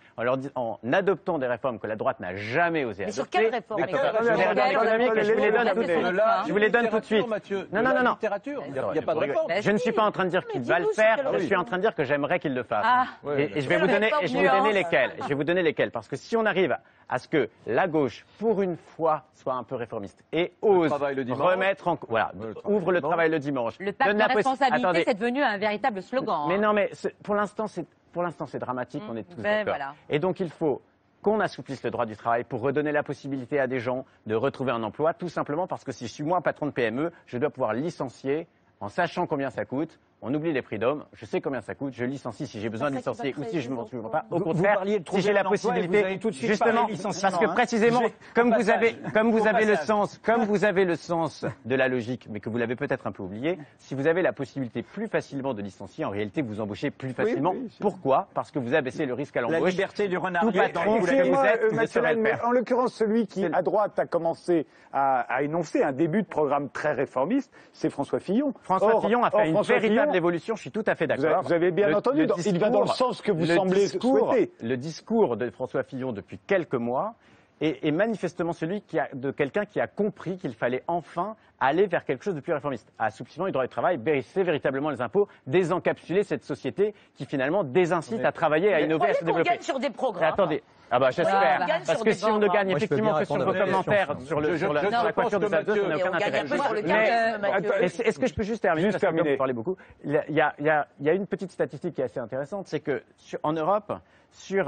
en adoptant des réformes que la droite n'a jamais osé adopter. Mais sur quelles réformes? Je vous les donne tout de suite. Non. Il n'y a pas de réforme. Je ne suis pas en train de dire qu'il va le faire, je suis en train de dire que j'aimerais qu'il le fasse. Et je vais vous donner lesquels. Je vais vous donner lesquels. Parce que si on arrive à ce que la gauche, pour une fois, soit un peu réformiste et ose remettre en cause, ouvre le travail le dimanche. Le pacte de responsabilité, c'est devenu un véritable slogan. Mais non, mais pour l'instant, c'est dramatique, on est tous d'accord. Voilà. Et donc, il faut qu'on assouplisse le droit du travail pour redonner la possibilité à des gens de retrouver un emploi, tout simplement parce que si je suis moi patron de PME, je dois pouvoir licencier en sachant combien ça coûte, on oublie les prud'hommes, je sais combien ça coûte, je licencie si j'ai besoin de licencier ou si je m'en souviens pas. Au contraire, si j'ai la possibilité, justement, parce que précisément, comme vous avez le sens de la logique, mais que vous l'avez peut-être un peu oublié, si vous avez la possibilité plus facilement de licencier, en réalité, vous embauchez plus facilement. Pourquoi? Parce que vous abaissez le risque à l'embauche. La liberté du renard. En l'occurrence, celui qui, à droite, a commencé à énoncer un début de programme très réformiste, c'est François Fillon. François Fillon a fait une véritable évolution, je suis tout à fait d'accord. Vous avez bien entendu, il va dans le sens que vous semblez souhaiter. Le discours de François Fillon depuis quelques mois est manifestement celui de quelqu'un qui a compris qu'il fallait enfin aller vers quelque chose de plus réformiste. Assouplissement du droit du travail, baisser véritablement les impôts, désencapsuler cette société qui finalement désincite à travailler, à innover, à se développer. On gagne sur des programmes. Attendez. Ah bah j'espère, parce que si on ne gagne effectivement que sur vos commentaires sur la question de ça, ça n'a aucun intérêt. Est-ce que je peux juste terminer, parce que vous parlez beaucoup. Il y a une petite statistique qui est assez intéressante, c'est que en Europe, si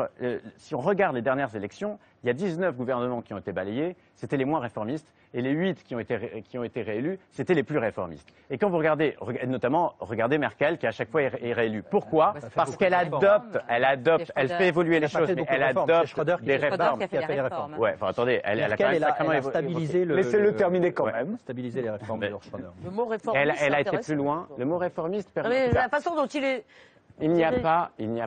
on regarde les dernières élections, il y a 19 gouvernements qui ont été balayés, c'était les moins réformistes, et les 8 qui ont été réélus, c'était les plus réformistes. Et quand vous regardez, notamment, regardez Merkel, qui à chaque fois est réélue. Pourquoi? Parce qu'elle adopte, elle fait évoluer les choses, mais elle adopte des réformes. Ouais, enfin attendez, elle a quand même sacrément stabilisé le... Laissez-le terminer quand même. Stabiliser les réformes de Schröder. Le mot réformiste, elle a été plus loin. Le mot réformiste permet... La façon dont il est... Il n'y a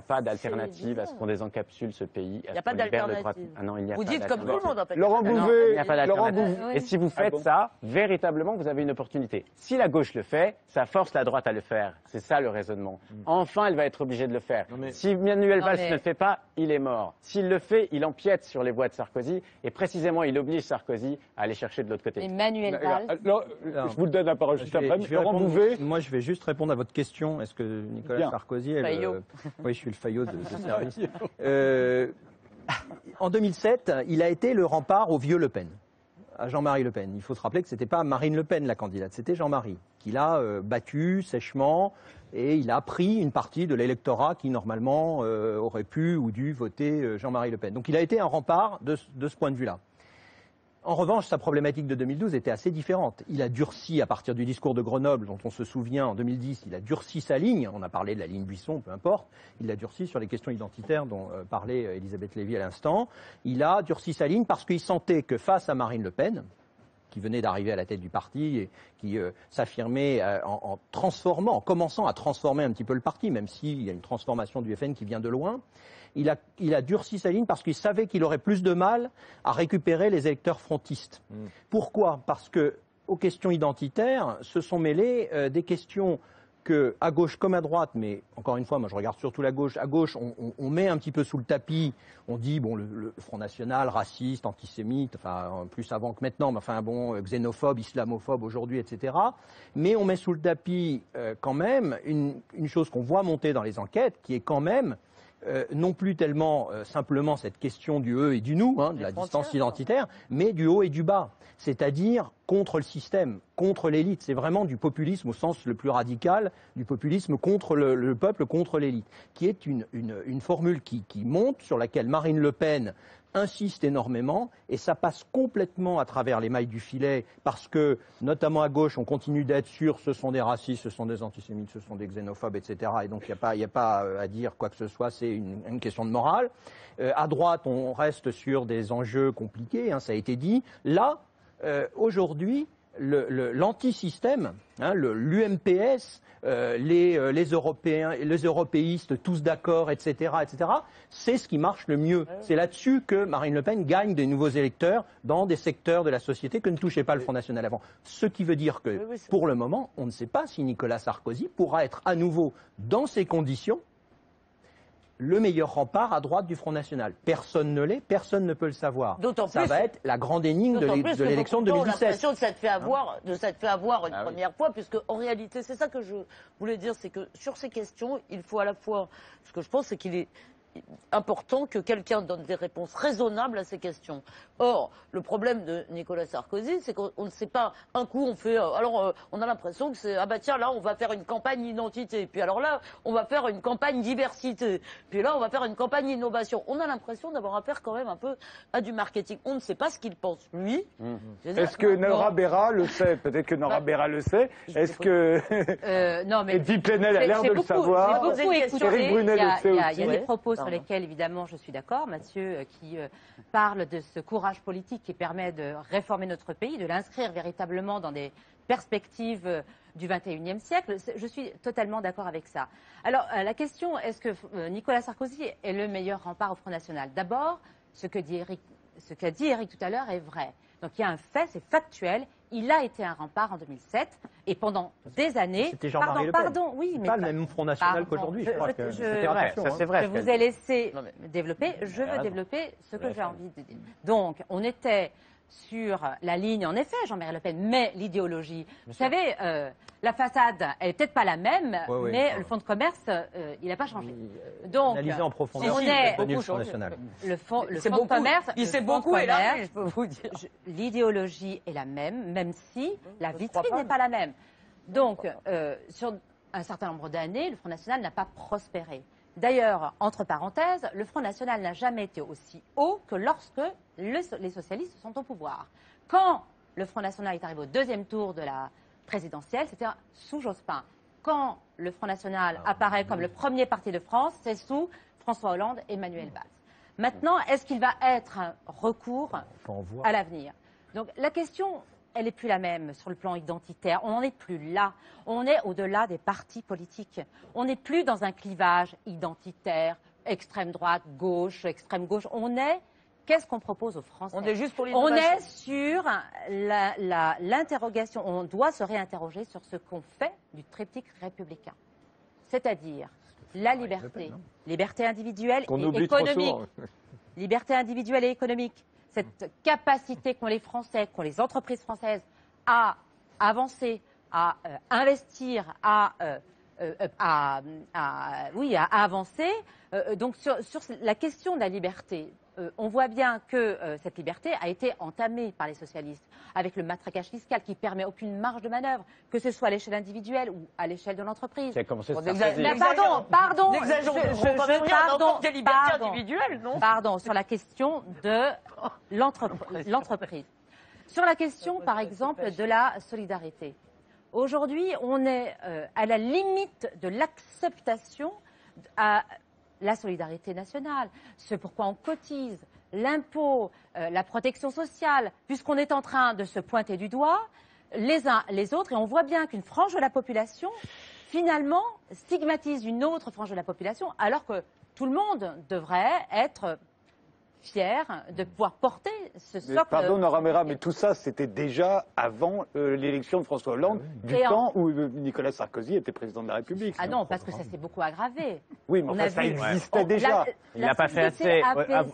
pas d'alternative à ce qu'on désencapsule ce pays. Il n'y a pas d'alternative. Ah non, il n'y a vous pas dites comme tout le monde en fait. Laurent Bouvet. Il n'y a pas d'alternative. Et si vous faites ça, véritablement, vous avez une opportunité. Si la gauche le fait, ça force la droite à le faire. C'est ça le raisonnement. Enfin, elle va être obligée de le faire. Si Manuel Valls ne le fait pas, il est mort. S'il le fait, il empiète sur les voies de Sarkozy. Et précisément, il oblige Sarkozy à aller chercher de l'autre côté. Emmanuel Valls. Je vous le donne la parole juste après. Laurent Bouvet. Moi, je vais juste répondre à votre question. Est-ce que Nicolas Sarkozy est le... Oui, je suis le Fayot de service. En 2007, il a été le rempart au vieux Le Pen, à Jean-Marie Le Pen. Il faut se rappeler que ce n'était pas Marine Le Pen la candidate, c'était Jean-Marie, qui l'a battu sèchement, et il a pris une partie de l'électorat qui normalement aurait pu ou dû voter Jean-Marie Le Pen. Donc il a été un rempart de ce point de vue-là. En revanche, sa problématique de 2012 était assez différente. Il a durci, à partir du discours de Grenoble, dont on se souvient en 2010, il a durci sa ligne. On a parlé de la ligne Buisson, peu importe. Il l'a durci sur les questions identitaires dont parlait Elisabeth Lévy à l'instant. Il a durci sa ligne parce qu'il sentait que face à Marine Le Pen, qui venait d'arriver à la tête du parti et qui s'affirmait en transformant, en commençant à transformer un petit peu le parti, même s'il y a une transformation du FN qui vient de loin, il a durci sa ligne parce qu'il savait qu'il aurait plus de mal à récupérer les électeurs frontistes. Pourquoi? Parce que aux questions identitaires se sont mêlées des questions que, à gauche comme à droite, mais encore une fois, moi je regarde surtout la gauche, à gauche on met un petit peu sous le tapis, on dit bon le Front National, raciste, antisémite, enfin plus avant que maintenant, mais enfin bon, xénophobe, islamophobe aujourd'hui, etc. Mais on met sous le tapis quand même une chose qu'on voit monter dans les enquêtes, qui est quand même non plus tellement simplement cette question du eux et du nous, de la distance identitaire, mais du haut et du bas, c'est-à-dire contre le système, contre l'élite. C'est vraiment du populisme au sens le plus radical, du populisme contre le peuple, contre l'élite, qui est une formule qui monte, sur laquelle Marine Le Pen insiste énormément, et ça passe complètement à travers les mailles du filet, parce que, notamment à gauche, on continue d'être sûr, ce sont des racistes, ce sont des antisémites, ce sont des xénophobes, etc. Et donc il n'y a pas à dire quoi que ce soit, c'est une question de morale. À droite, on reste sur des enjeux compliqués, ça a été dit. Là, aujourd'hui, l'antisystème, l'UMPS, les Européens, les européistes, tous d'accord, etc., c'est ce qui marche le mieux. C'est là-dessus que Marine Le Pen gagne des nouveaux électeurs dans des secteurs de la société que ne touchait pas le Front National avant. Ce qui veut dire que, pour le moment, on ne sait pas si Nicolas Sarkozy pourra être à nouveau, dans ces conditions, le meilleur rempart à droite du Front National. Personne ne l'est, personne ne peut le savoir. Ça va être la grande énigme de l'élection de 2017. On a l'impression de s'être fait avoir une première fois, puisque en réalité, c'est ça que je voulais dire, c'est que sur ces questions, il faut à la fois, ce que je pense, c'est qu'il important que quelqu'un donne des réponses raisonnables à ces questions. Or, le problème de Nicolas Sarkozy, c'est qu'on ne sait pas, un coup on fait, on a l'impression que c'est, ah bah tiens, là on va faire une campagne identité, puis alors là on va faire une campagne diversité, puis là on va faire une campagne innovation. On a l'impression d'avoir affaire quand même un peu à du marketing. On ne sait pas ce qu'il pense, lui. Est-ce que Nora Béra le sait? Peut-être que Nora Béra le sait. Est-ce que non, mais Edwy Plenel a l'air de le savoir? J'ai beaucoup écouté. Éric Brunet le sait aussi. Il y a des propos sur lesquels, évidemment, je suis d'accord. Mathieu, qui parle de ce courage politique qui permet de réformer notre pays, de l'inscrire véritablement dans des perspectives du XXIe siècle. Je suis totalement d'accord avec ça. Alors, la question, est-ce que Nicolas Sarkozy est le meilleur rempart au Front National? D'abord, ce qu'a dit Éric tout à l'heure est vrai. Donc il y a un fait, c'est factuel. Il a été un rempart en 2007 et pendant des années. C'était Jean-Marie Le Pen. Pardon, oui, mais pas le même Front National qu'aujourd'hui. Je crois que c'était attention, ça c'est vrai. Je vous ai laissé développer. Je veux développer ce que j'ai envie de dire. Donc, on était sur la ligne, en effet, Jean-Marie Le Pen, mais l'idéologie. Vous savez, la façade, elle n'est peut-être pas la même, mais le fonds de commerce, il n'a pas changé. Donc, analysé en profondeur, on est le Front National. Le fonds de commerce, il s'est beaucoup élargi, je peux vous dire. L'idéologie est la même si la vitrine n'est pas la même. Donc, sur un certain nombre d'années, le Front National n'a pas prospéré. D'ailleurs, entre parenthèses, le Front National n'a jamais été aussi haut que lorsque les socialistes sont au pouvoir. Quand le Front National est arrivé au deuxième tour de la présidentielle, c'était sous Jospin. Quand le Front National apparaît comme le premier parti de France, c'est sous François Hollande et Manuel Valls. Maintenant, est-ce qu'il va être un recours à l'avenir? Donc la question, elle n'est plus la même sur le plan identitaire. On n'en est plus là. On est au-delà des partis politiques. On n'est plus dans un clivage identitaire, extrême droite, gauche, extrême gauche. On est, qu'est-ce qu'on propose aux Français? On est juste pour On est sur l'interrogation. On doit se réinterroger sur ce qu'on fait du triptyque républicain. C'est-à-dire la liberté, liberté individuelle et économique. Liberté individuelle et économique. Cette capacité qu'ont les Français, qu'ont les entreprises françaises à avancer, à investir, à avancer. Donc sur la question de la liberté, on voit bien que cette liberté a été entamée par les socialistes avec le matraquage fiscal qui permet aucune marge de manœuvre, que ce soit à l'échelle individuelle ou à l'échelle de l'entreprise. C'est commencé Pardon, sur la question de l'entreprise. Sur la question, par exemple, de la solidarité. Aujourd'hui, on est à la limite de l'acceptation à la solidarité nationale, ce pourquoi on cotise, l'impôt, la protection sociale, puisqu'on est en train de se pointer du doigt les uns les autres, et on voit bien qu'une frange de la population, finalement, stigmatise une autre frange de la population, alors que tout le monde devrait être fier de pouvoir porter ce socle. Pardon, Nora Béra, mais tout ça, c'était déjà avant l'élection de François Hollande, du temps où Nicolas Sarkozy était président de la République. Ah non, parce que ça s'est beaucoup aggravé. Oui, mais enfin, ça existait déjà. Il n'a pas fait assez.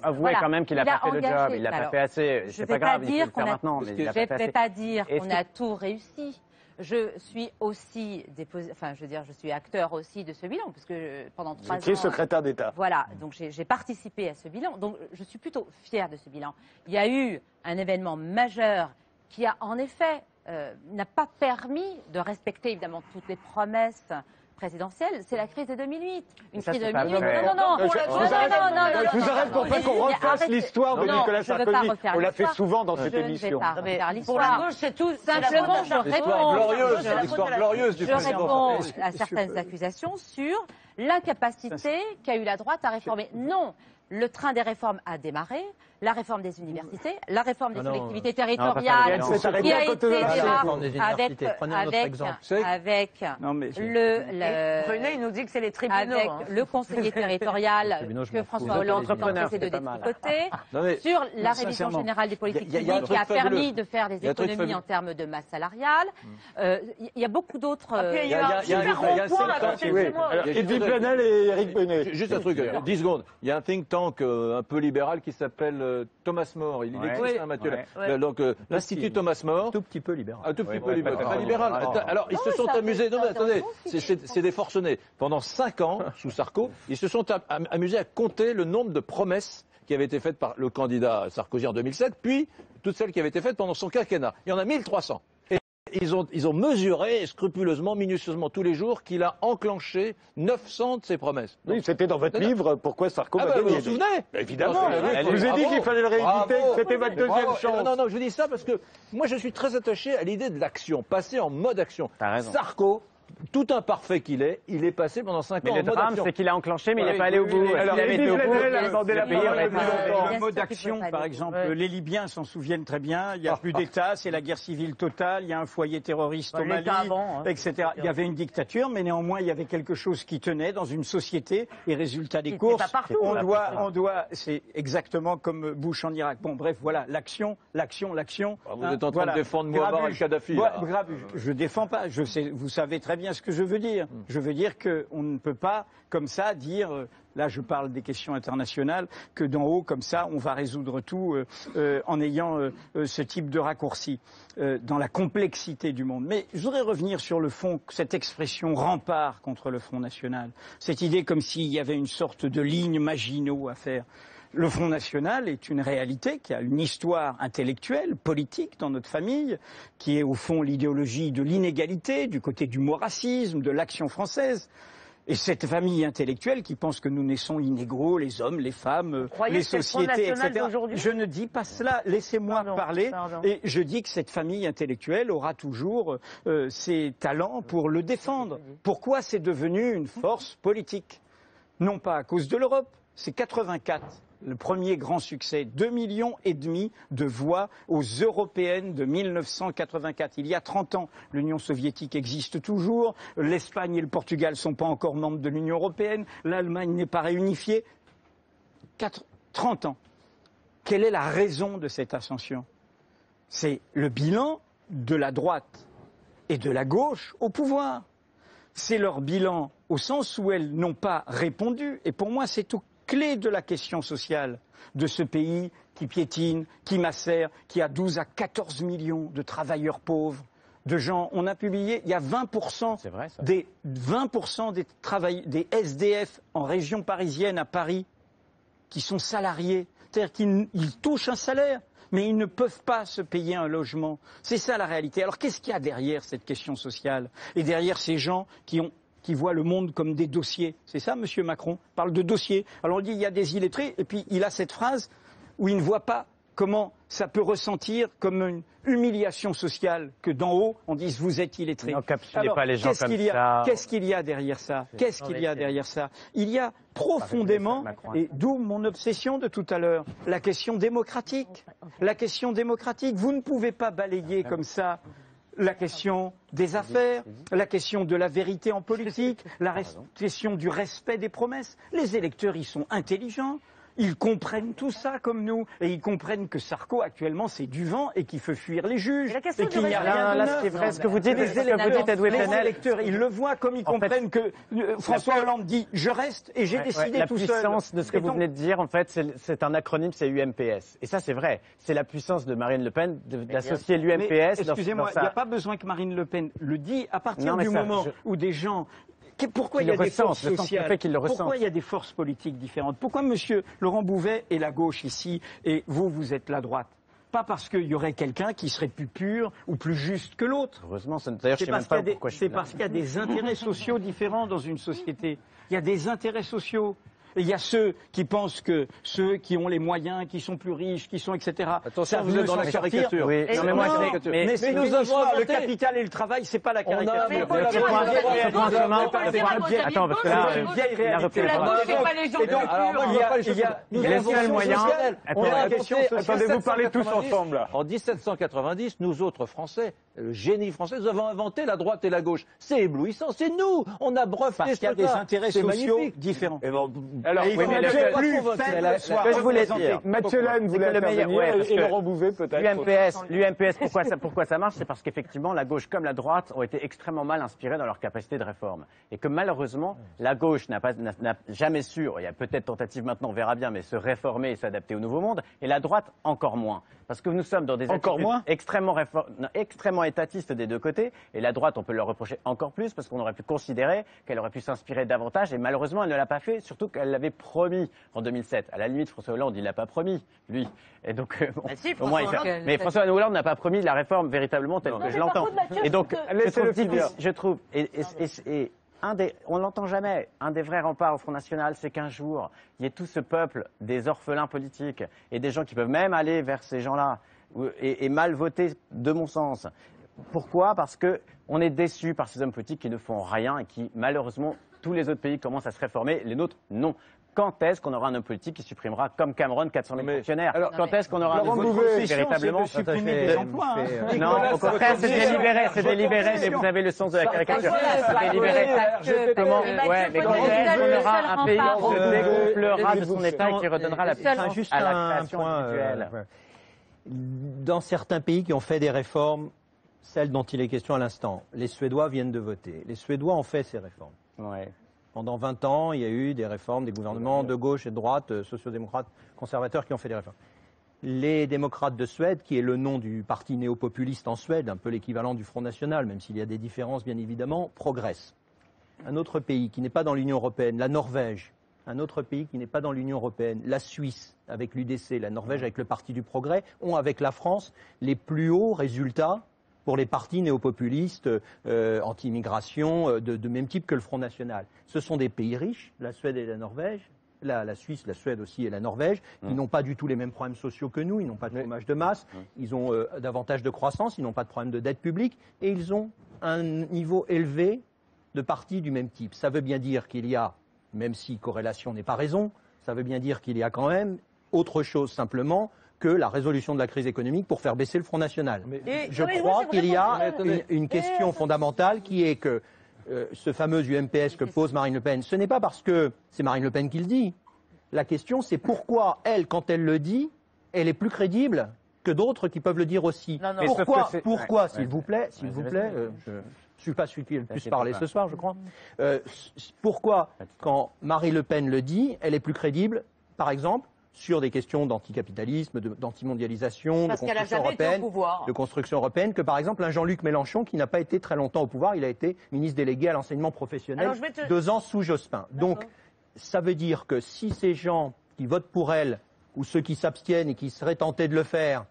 Avouez quand même qu'il n'a pas fait le job. Il n'a pas fait assez. C'est pas grave, il faut le faire maintenant. Je ne vais pas dire qu'on a tout réussi. Je suis aussi je suis acteur aussi de ce bilan, parce que pendant 3 ans... Vous étiez secrétaire d'État. Voilà, donc j'ai participé à ce bilan, donc je suis plutôt fière de ce bilan. Il y a eu un événement majeur qui a en effet n'a pas permis de respecter évidemment toutes les promesses présidentielle, c'est la crise de 2008. Une crise de 2008. Je vous arrête pour pas qu'on refasse l'histoire de Nicolas Sarkozy. On l'a fait souvent dans cette émission. Pour la gauche, c'est tout. Simplement, je réponds. L'histoire glorieuse du président. Je réponds à certaines accusations sur l'incapacité qu'a eu la droite à réformer. Non. Le train des réformes a démarré, la réforme des universités, la réforme des collectivités territoriales, qui a été René, il nous dit que c'est les tribunaux. Avec le conseiller territorial que François Hollande a cessé de détricoter, sur la révision générale des politiques publiques qui a permis de faire des économies en termes de masse salariale. Il y a beaucoup d'autres... Il y a un super rond-point à côté de moi. Edwy Plenel et Éric Benet. Juste un truc, 10 secondes. Il y a un think tank un peu libéral qui s'appelle Thomas More. Il existe, hein, Mathieu. Donc, l'Institut Thomas More. Tout petit peu libéral. Un tout petit peu libéral. Très libéral. Alors, ils se sont amusés. Non, mais attendez, c'est des forcenés. Pendant 5 ans, sous Sarko, ils se sont amusés à compter le nombre de promesses qui avaient été faites par le candidat Sarkozy en 2007, puis toutes celles qui avaient été faites pendant son quinquennat. Il y en a 1300. Et ils ont mesuré scrupuleusement, minutieusement tous les jours qu'il a enclenché 900 de ses promesses. Oui, c'était dans votre livre, Pourquoi Sarko va gagner. Vous vous souvenez? Évidemment. Je vous ai dit qu'il fallait le rééditer, c'était votre deuxième chance. Non, je vous dis ça parce que moi je suis très attaché à l'idée de l'action, passer en mode action. Sarko, tout imparfait qu'il est, il est passé pendant 5 ans en mode action. Le drame, c'est qu'il a enclenché, mais il n'est pas allé au bout. Alors, il avait été au bout, Le mode d'action, par exemple, les Libyens s'en souviennent très bien. Il n'y a plus d'État, c'est la guerre civile totale. Il y a un foyer terroriste au Mali, etc. Il y avait une dictature, mais néanmoins, il y avait quelque chose qui tenait dans une société. Et résultat des courses, on doit, c'est exactement comme Bush en Irak. Bon, bref, voilà, l'action. Vous êtes en train de défendre Mouammar el-Kadhafi. Je défends pas. Vous savez très bien ce que je veux dire. Je veux dire qu'on ne peut pas, comme ça, dire, là je parle des questions internationales, que d'en haut, comme ça, on va résoudre tout en ayant ce type de raccourci dans la complexité du monde. Mais je voudrais revenir sur le fond, cette expression rempart contre le Front National. Cette idée comme s'il y avait une sorte de ligne Maginot à faire. Le Front National est une réalité qui a une histoire intellectuelle, politique dans notre famille, qui est au fond l'idéologie de l'inégalité, du côté du racisme, de l'action française. Et cette famille intellectuelle qui pense que nous naissons inégaux, les hommes, les femmes, les sociétés, etc. Je ne dis pas cela, laissez-moi parler. Et je dis que cette famille intellectuelle aura toujours ses talents pour le défendre. Pourquoi c'est devenu une force politique? Non pas à cause de l'Europe, c'est 84. Le premier grand succès, 2,5 millions de voix aux européennes de 1984. Il y a 30 ans, l'Union soviétique existe toujours, l'Espagne et le Portugal ne sont pas encore membres de l'Union européenne, l'Allemagne n'est pas réunifiée. 30 ans. Quelle est la raison de cette ascension? C'est le bilan de la droite et de la gauche au pouvoir. C'est leur bilan au sens où elles n'ont pas répondu. Et pour moi, c'est tout clé de la question sociale de ce pays qui piétine, qui macère, qui a 12 à 14 millions de travailleurs pauvres, de gens. On a publié, il y a 20% des SDF en région parisienne à Paris qui sont salariés. C'est-à-dire qu'ils touchent un salaire, mais ils ne peuvent pas se payer un logement. C'est ça la réalité. Alors qu'est-ce qu'il y a derrière cette question sociale? Et derrière ces gens qui voient le monde comme des dossiers. C'est ça, M. Macron parle de dossiers. Alors on dit il y a des illettrés, et puis il a cette phrase où il ne voit pas comment ça peut ressentir comme une humiliation sociale que d'en haut on dise vous êtes illettrés. N'encapsulez pas les gens comme ça. Qu'est-ce qu'il y a derrière ça? Qu'est-ce qu'il y a derrière ça? Il y a profondément, et d'où mon obsession de tout à l'heure, la question démocratique. La question démocratique. Vous ne pouvez pas balayer comme ça la question des affaires, la question de la vérité en politique, la question du respect des promesses. Les électeurs, ils sont intelligents. Ils comprennent tout ça comme nous, et ils comprennent que Sarko actuellement c'est du vent et qu'il fait fuir les juges et qu'il n'y a rien de neuf. C'est vrai ce que vous dites, les électeurs, ils le voient comme ils comprennent que François Hollande dit je reste et j'ai décidé tout seul. La puissance de ce que vous venez de dire, en fait, c'est un acronyme, c'est UMPS. Et ça, c'est vrai. C'est la puissance de Marine Le Pen d'associer l'UMPS. Excusez-moi, il n'y a pas besoin que Marine Le Pen le dise à partir du moment où des gens. Pourquoi il y a des forces sociales? Pourquoi il y a des forces politiques différentes? Pourquoi M. Laurent Bouvet est la gauche ici et vous êtes la droite? Pas parce qu'il y aurait quelqu'un qui serait plus pur ou plus juste que l'autre. Heureusement, d'ailleurs, je ne sais même pas pourquoi je suis là. C'est parce qu'il y a des intérêts sociaux différents dans une société. Il y a des intérêts sociaux. Et il y a ceux qui pensent que ceux qui ont les moyens, qui sont plus riches, qui sont etc. Attention, vous êtes dans la caricature. Oui. Mais nous avons le capital et le travail, c'est pas la caricature. Attends, parce que là, c'est une vieille réalité. Attendez, vous parlez tous ensemble. En 1790, nous autres Français, le génie français, nous avons inventé la droite et la gauche. C'est éblouissant, c'est nous. On a breveté parce qu'il y a des intérêts sociaux différents. Alors, oui, mais je voulais dire. Mathieu Lannes voulait intervenir et Laurent Bouvet peut-être. L'UMPS, pourquoi ça marche? C'est parce qu'effectivement, la gauche comme la droite ont été extrêmement mal inspirées dans leur capacité de réforme. Et que malheureusement, la gauche n'a jamais su, il y a peut-être tentative maintenant, on verra bien, mais se réformer et s'adapter au nouveau monde, et la droite encore moins. Parce que nous sommes dans des attitudes extrêmement étatistes des deux côtés, et la droite, on peut leur reprocher encore plus, parce qu'on aurait pu considérer qu'elle aurait pu s'inspirer davantage, et malheureusement, elle ne l'a pas fait, surtout qu'elle l'avait promis en 2007. À la limite, François Hollande, il ne l'a pas promis, lui. Et donc, bon, si, au moins, mais François Hollande n'a pas promis la réforme véritablement telle que je l'entends. Et donc, je trouve, on l'entend jamais. Un des vrais remparts au Front National, c'est qu'un jour, il y ait tout ce peuple des orphelins politiques et des gens qui peuvent même aller vers ces gens-là et mal voter, de mon sens. Pourquoi? Parce qu'on est déçus par ces hommes politiques qui ne font rien et qui, malheureusement, tous les autres pays commencent à se réformer, les nôtres, non. Quand est-ce qu'on aura un homme politique qui supprimera, comme Cameron, 400 000 fonctionnaires? Alors, quand est-ce qu'on aura un nouveau véritablement supprimer des emplois? Non, au contraire, c'est délibéré, mais vous avez le sens de la caricature. C'est délibéré. Comment? Ouais, mais quand est-ce qu'on aura un pays qui se découplera de son État et qui redonnera la puissance à la création individuelle? Dans certains pays qui ont fait des réformes, celles dont il est question à l'instant, les Suédois viennent de voter. Les Suédois ont fait ces réformes. Ouais. Pendant 20 ans, il y a eu des réformes, des gouvernements de gauche et de droite, sociodémocrates, conservateurs qui ont fait des réformes. Les démocrates de Suède, qui est le nom du parti néo-populiste en Suède, un peu l'équivalent du Front National, même s'il y a des différences bien évidemment, progressent. Un autre pays qui n'est pas dans l'Union européenne, la Norvège. Un autre pays qui n'est pas dans l'Union européenne, la Suisse, avec l'UDC, la Norvège avec le Parti du Progrès, ont avec la France les plus hauts résultats pour les partis néopopulistes anti-immigration de même type que le Front National. Ce sont des pays riches, la Suède et la Norvège, la Suisse, la Suède aussi et la Norvège, qui n'ont pas du tout les mêmes problèmes sociaux que nous, ils n'ont pas de chômage de masse, ils ont davantage de croissance, ils n'ont pas de problème de dette publique, et ils ont un niveau élevé de partis du même type. Ça veut bien dire qu'il y a, même si corrélation n'est pas raison, ça veut bien dire qu'il y a quand même autre chose simplement que la résolution de la crise économique pour faire baisser le Front National. Je crois qu'il y a une question fondamentale qui est que ce fameux UMPS que pose Marine Le Pen, ce n'est pas parce que c'est Marine Le Pen qui le dit. La question, c'est pourquoi elle, quand elle le dit, elle est plus crédible que d'autres qui peuvent le dire aussi. Pourquoi, s'il vous plaît, je ne suis pas celui qui a le plus parlé ce soir, je crois. Pourquoi, quand Marine Le Pen le dit, elle est plus crédible, par exemple, sur des questions d'anticapitalisme, d'antimondialisation, de construction européenne, que par exemple un Jean-Luc Mélenchon qui n'a pas été très longtemps au pouvoir, il a été ministre délégué à l'enseignement professionnel 2 ans sous Jospin. Donc ça veut dire que si ces gens qui votent pour elle, ou ceux qui s'abstiennent et qui seraient tentés de le faire,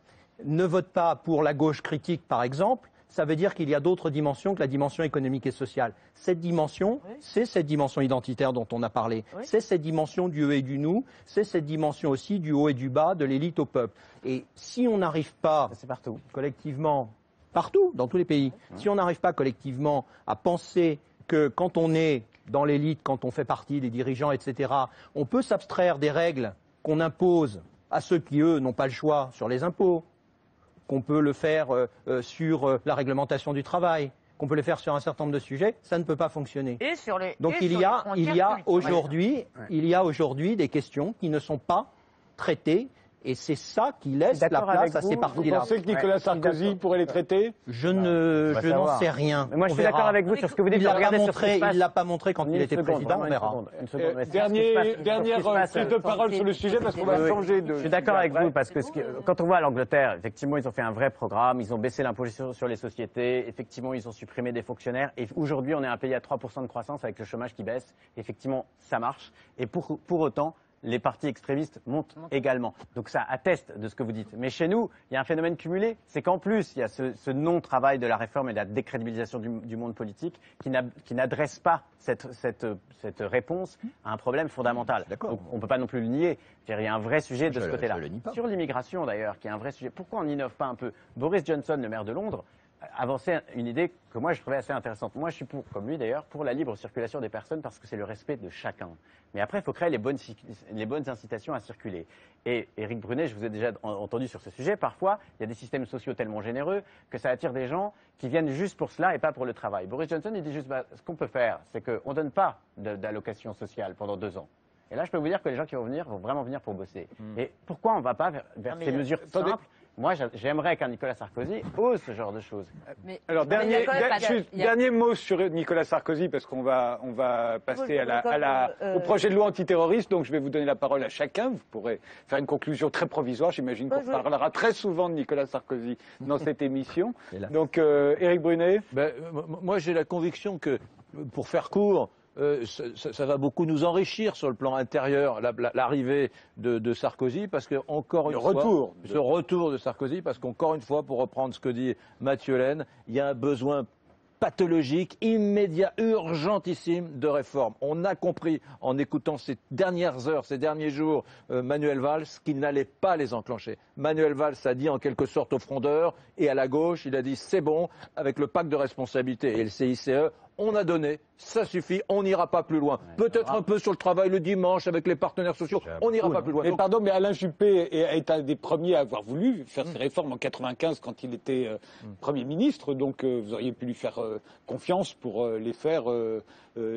ne votent pas pour la gauche critique par exemple, ça veut dire qu'il y a d'autres dimensions que la dimension économique et sociale. Cette dimension, c'est cette dimension identitaire dont on a parlé. C'est cette dimension du eux et du nous. C'est cette dimension aussi du haut et du bas, de l'élite au peuple. Et si on n'arrive pas collectivement, partout, dans tous les pays, si on n'arrive pas collectivement à penser que quand on est dans l'élite, quand on fait partie des dirigeants, etc., on peut s'abstraire des règles qu'on impose à ceux qui, eux, n'ont pas le choix sur les impôts, qu'on peut le faire sur la réglementation du travail, qu'on peut le faire sur un certain nombre de sujets, ça ne peut pas fonctionner. Donc il y a aujourd'hui des questions qui ne sont pas traitées. Et c'est ça qui laisse la place à ces partis-là. Vous pensez que Nicolas Sarkozy pourrait les traiter? Je n'en sais rien. Mais moi, je suis d'accord avec vous sur ce que vous dites. Il ne l'a pas montré quand il était président, on verra. Dernière prise de parole sur le sujet, parce qu'on va changer de... Je suis d'accord avec vous, parce que quand on voit l'Angleterre, effectivement, ils ont fait un vrai programme, ils ont baissé l'impôt sur les sociétés, effectivement, ils ont supprimé des fonctionnaires, et aujourd'hui, on est un pays à 3% de croissance avec le chômage qui baisse. Effectivement, ça marche. Et pour autant, les partis extrémistes montent également. Donc ça atteste de ce que vous dites. Mais chez nous, il y a un phénomène cumulé, c'est qu'en plus, il y a ce non-travail de la réforme et de la décrédibilisation du monde politique qui n'adresse pas cette réponse à un problème fondamental. Donc on ne peut pas non plus le nier. Il y a un vrai sujet de ce côté-là. Sur l'immigration d'ailleurs, qui est un vrai sujet. Pourquoi on n'innove pas un peu? Boris Johnson, le maire de Londres, avançait une idée que moi je trouvais assez intéressante. Moi je suis comme lui d'ailleurs, pour la libre circulation des personnes parce que c'est le respect de chacun. Mais après il faut créer les bonnes incitations à circuler. Et Éric Brunet, je vous ai déjà entendu sur ce sujet, parfois il y a des systèmes sociaux tellement généreux que ça attire des gens qui viennent juste pour cela et pas pour le travail. Boris Johnson il dit juste, ce qu'on peut faire, c'est qu'on ne donne pas d'allocation sociale pendant 2 ans. Et là, je peux vous dire que les gens qui vont venir vont vraiment venir pour bosser. Et pourquoi on ne va pas vers ces mesures simples? Moi, j'aimerais qu'un Nicolas Sarkozy ose ce genre de choses. Alors, dernier mot sur Nicolas Sarkozy, parce qu'on va passer au projet de loi antiterroriste. Donc, je vais vous donner la parole à chacun. Vous pourrez faire une conclusion très provisoire. J'imagine qu'on parlera très souvent de Nicolas Sarkozy dans cette émission. Donc, Éric Brunet. Moi, j'ai la conviction que, pour faire court, ça va beaucoup nous enrichir sur le plan intérieur, l'arrivée de Sarkozy, parce que encore une fois, ce retour de Sarkozy, parce qu'encore une fois, pour reprendre ce que dit Mathieu Laine, il y a un besoin pathologique, immédiat, urgentissime de réforme. On a compris, en écoutant ces dernières heures, ces derniers jours, Manuel Valls, qu'il n'allait pas les enclencher. Manuel Valls a dit en quelque sorte aux frondeurs et à la gauche, il a dit c'est bon, avec le pacte de responsabilité et le CICE, on a donné, ça suffit, on n'ira pas plus loin. Peut-être un peu sur le travail le dimanche avec les partenaires sociaux, on n'ira pas plus loin. Mais pardon, mais Alain Juppé est un des premiers à avoir voulu faire ces réformes en 95 quand il était Premier ministre, donc vous auriez pu lui faire confiance pour les faire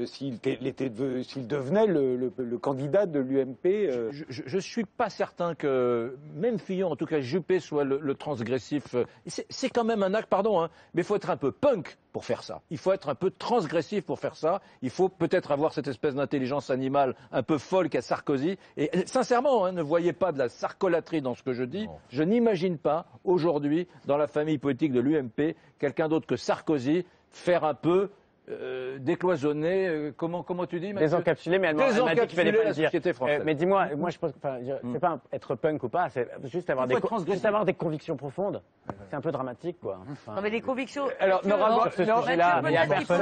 s'il devenait le candidat de l'UMP. Je ne suis pas certain que, même Fillon, en tout cas Juppé, soit le transgressif. C'est quand même un acte, pardon, hein, mais il faut être un peu punk pour faire ça. Il faut être un peu transgressif pour faire ça. Il faut peut-être avoir cette espèce d'intelligence animale un peu folle qu'a Sarkozy. Et sincèrement, hein, ne voyez pas de la sarcolatrie dans ce que je dis. Non. Je n'imagine pas aujourd'hui, dans la famille politique de l'UMP, quelqu'un d'autre que Sarkozy faire un peu décloisonner, comment tu dis? Désencapsuler, mais elle m'a dit qu'il fallait pas le dire. Mais dis-moi, moi je pense, c'est pas être punk ou pas, c'est juste avoir des convictions profondes. C'est un peu dramatique, quoi. Non, mais les convictions. Alors, il y a personne.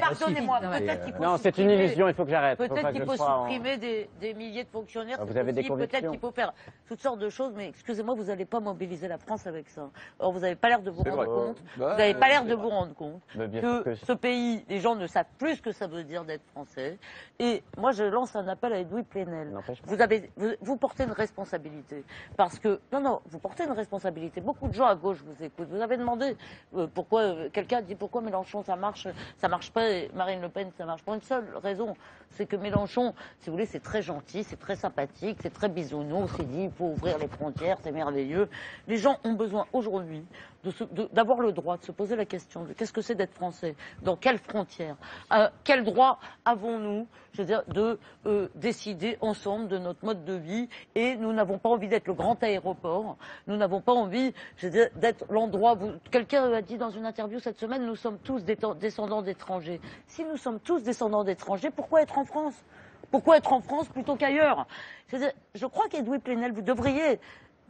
Pardonnez-moi, peut-être qu'il faut. Non, c'est une illusion, il faut que j'arrête. Peut-être qu'il faut supprimer des milliers de fonctionnaires. Vous avez des convictions. Peut-être qu'il faut faire toutes sortes de choses, mais excusez-moi, vous n'allez pas mobiliser la France avec ça. Or, vous n'avez pas l'air de vous rendre compte. Vous n'avez pas l'air de vous rendre compte que ce pays, les gens ne savent plus ce que ça veut dire d'être français. Et moi, je lance un appel à Edoui Plenel. Vous portez une responsabilité. Parce que, non, vous portez une responsabilité. Beaucoup de gens à gauche vous écoutent. Vous avez demandé pourquoi, quelqu'un dit pourquoi Mélenchon ça marche pas, et Marine Le Pen ça marche. Pour une seule raison, c'est que Mélenchon, si vous voulez, c'est très gentil, c'est très sympathique, c'est très bisounours, il dit il faut ouvrir les frontières, c'est merveilleux. Les gens ont besoin aujourd'hui d'avoir le droit de se poser la question de qu'est-ce que c'est d'être français, dans quelles frontières, quel droit avons-nous, je veux dire, de décider ensemble de notre mode de vie. Et nous n'avons pas envie d'être le grand aéroport, nous n'avons pas envie, je veux dire, d'être l'endroit. Quelqu'un a dit dans une interview cette semaine, nous sommes tous descendants d'étrangers. Si nous sommes tous descendants d'étrangers, pourquoi être en France? Pourquoi être en France plutôt qu'ailleurs? Je crois qu'Edoui Plenel, vous devriez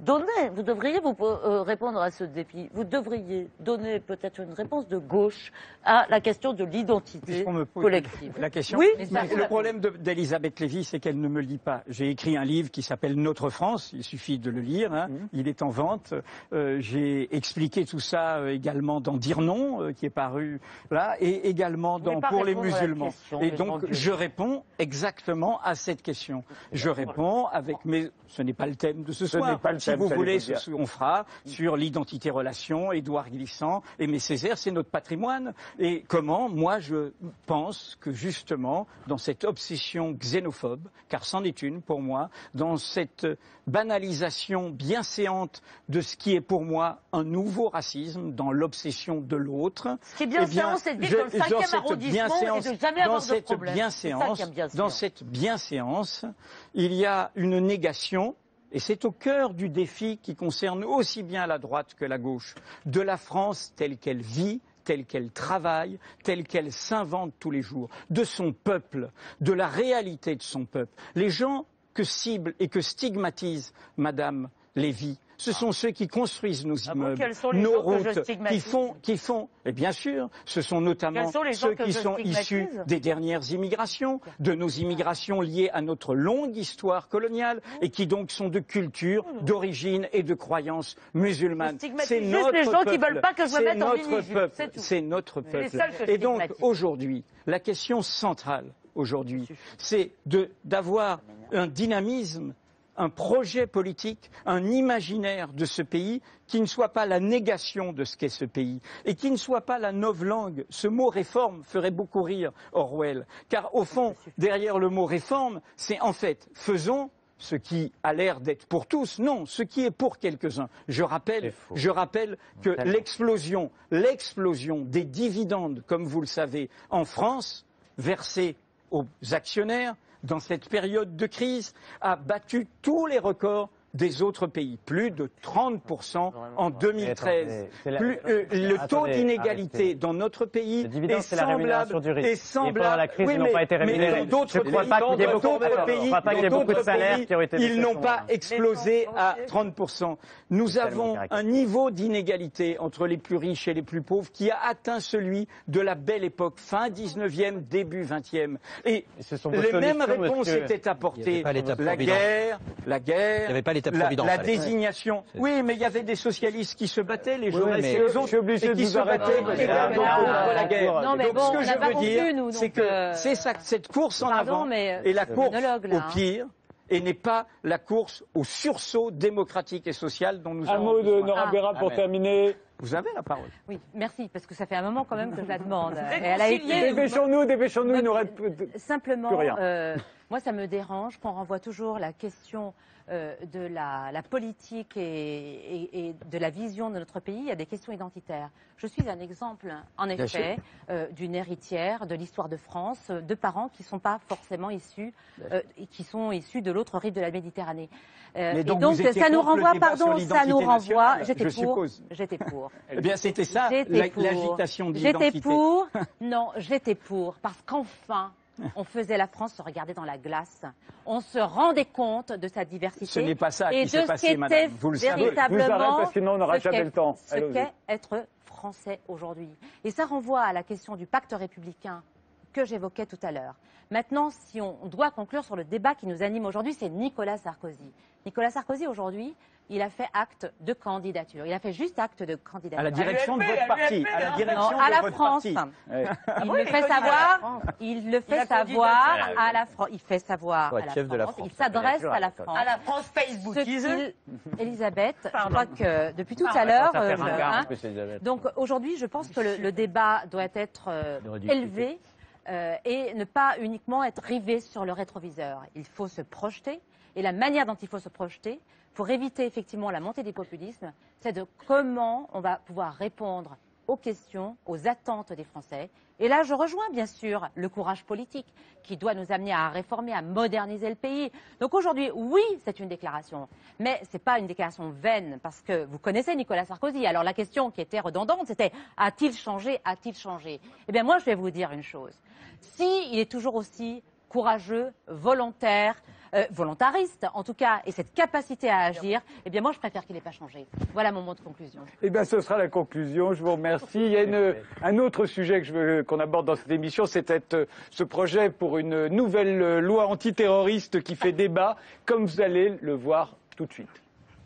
vous répondre à ce défi. Vous devriez donner peut-être une réponse de gauche à la question de l'identité collective. La question. Oui, le problème d'Elisabeth Lévy, c'est qu'elle ne me lit pas. J'ai écrit un livre qui s'appelle Notre France. Il suffit de le lire. Hein. Il est en vente. J'ai expliqué tout ça également dans Dire non, qui est paru là, et également dans Pour les musulmans. Et donc, je réponds exactement à cette question. Je réponds avec mes. Ce n'est pas le thème de ce soir. Si vous voulez, on fera sur l'identité-relation, Édouard Glissant, Aimé Césaire, c'est notre patrimoine. Et comment, moi, je pense que justement, dans cette obsession xénophobe, car c'en est une pour moi, dans cette banalisation bienséante de ce qui est pour moi un nouveau racisme, dans l'obsession de l'autre. Ce qui est bienséant, c'est de dire que le 5e arrondissement et de jamais avoir de problème. Dans cette bienséance, il y a une négation. Et c'est au cœur du défi qui concerne aussi bien la droite que la gauche, de la France telle qu'elle vit, telle qu'elle travaille, telle qu'elle s'invente tous les jours, de son peuple, de la réalité de son peuple. Les gens que cible et que stigmatise Madame Lévy, ce sont ceux qui construisent nos immeubles, nos routes, qui font, et bien sûr, ce sont notamment ceux qui sont issus des dernières immigrations, de nos immigrations liées à notre longue histoire coloniale, et qui donc sont de culture, d'origine et de croyances musulmanes. C'est notre les gens qui veulent pas que je me mette en peuple. C'est notre peuple. Et donc, aujourd'hui, la question centrale, aujourd'hui, c'est d'avoir un dynamisme, un projet politique, un imaginaire de ce pays qui ne soit pas la négation de ce qu'est ce pays et qui ne soit pas la novlangue. Ce mot réforme ferait beaucoup rire Orwell, car au fond, derrière le mot réforme, c'est en fait faisons ce qui a l'air d'être pour tous, non, ce qui est pour quelques-uns. Je rappelle que l'explosion des dividendes, comme vous le savez, en France, versés aux actionnaires, dans cette période de crise, a battu tous les records des autres pays, plus de 30% en 2013. Le taux d'inégalité dans notre pays est semblable. La crise, ils n'ont pas été rémunérés. Dans d'autres pays, ils n'ont pas explosé à 30%. Nous avons un niveau d'inégalité entre les plus riches et les plus pauvres qui a atteint celui de la belle époque, fin 19e, début 20e. Et les mêmes réponses étaient apportées. La guerre, la désignation. Oui, mais il y avait des socialistes qui se battaient, les Jaurès et les autres, et qui se battaient contre la guerre. Donc ce que je veux dire, c'est que c'est cette course en avant et la course au pire, et n'est pas la course au sursaut démocratique et social dont nous avons besoin. Un mot de Nora Berra pour terminer. Vous avez la parole. Oui, merci, parce que ça fait un moment quand même que je la demande. Et elle a été... Dépêchons-nous, il nous reste simplement, plus rien. Moi, ça me dérange qu'on renvoie toujours la question de la politique et de la vision de notre pays à des questions identitaires. Je suis un exemple, en effet, d'une héritière de l'histoire de France, de parents qui ne sont pas forcément issus, qui sont issus de l'autre rive de la Méditerranée. Mais et donc ça nous renvoie, j'étais pour. Eh bien, c'était ça, l'agitation d'identité. J'étais pour, parce qu'enfin, on faisait la France se regarder dans la glace. On se rendait compte de sa diversité. Ce n'est pas ça qui s'est passé, madame. Vous le savez. Vous arrêtez, parce que sinon on n'aura jamais le temps. Ce qu'est être français aujourd'hui. Et ça renvoie à la question du pacte républicain que j'évoquais tout à l'heure. Maintenant, si on doit conclure sur le débat qui nous anime aujourd'hui, c'est Nicolas Sarkozy. Nicolas Sarkozy, aujourd'hui, il a fait acte de candidature. Il a fait juste acte de candidature. À la direction de votre parti. À la direction de votre France. Parti. Il le fait savoir à la France. Il fait savoir à la France. Il s'adresse à la France. À la France Facebook. Elisabeth, je crois que depuis tout à l'heure. Donc aujourd'hui, je pense que le débat doit être élevé. Et ne pas uniquement être rivé sur le rétroviseur. Il faut se projeter, et la manière dont il faut se projeter, pour éviter effectivement la montée des populismes, c'est de comment on va pouvoir répondre aux questions, aux attentes des Français. Et là, je rejoins bien sûr le courage politique qui doit nous amener à réformer, à moderniser le pays. Donc aujourd'hui, oui, c'est une déclaration, mais ce n'est pas une déclaration vaine, parce que vous connaissez Nicolas Sarkozy. Alors la question qui était redondante, c'était « a-t-il changé ? A-t-il changé ?» Eh bien moi, je vais vous dire une chose. S'il est toujours aussi courageux, volontariste en tout cas, et cette capacité à agir, eh bien moi je préfère qu'il n'ait pas changé. Voilà mon mot de conclusion. Eh bien ce sera la conclusion, je vous remercie. Il y a un autre sujet que je veux qu'on aborde dans cette émission, c'est ce projet pour une nouvelle loi antiterroriste qui fait débat, comme vous allez le voir tout de suite.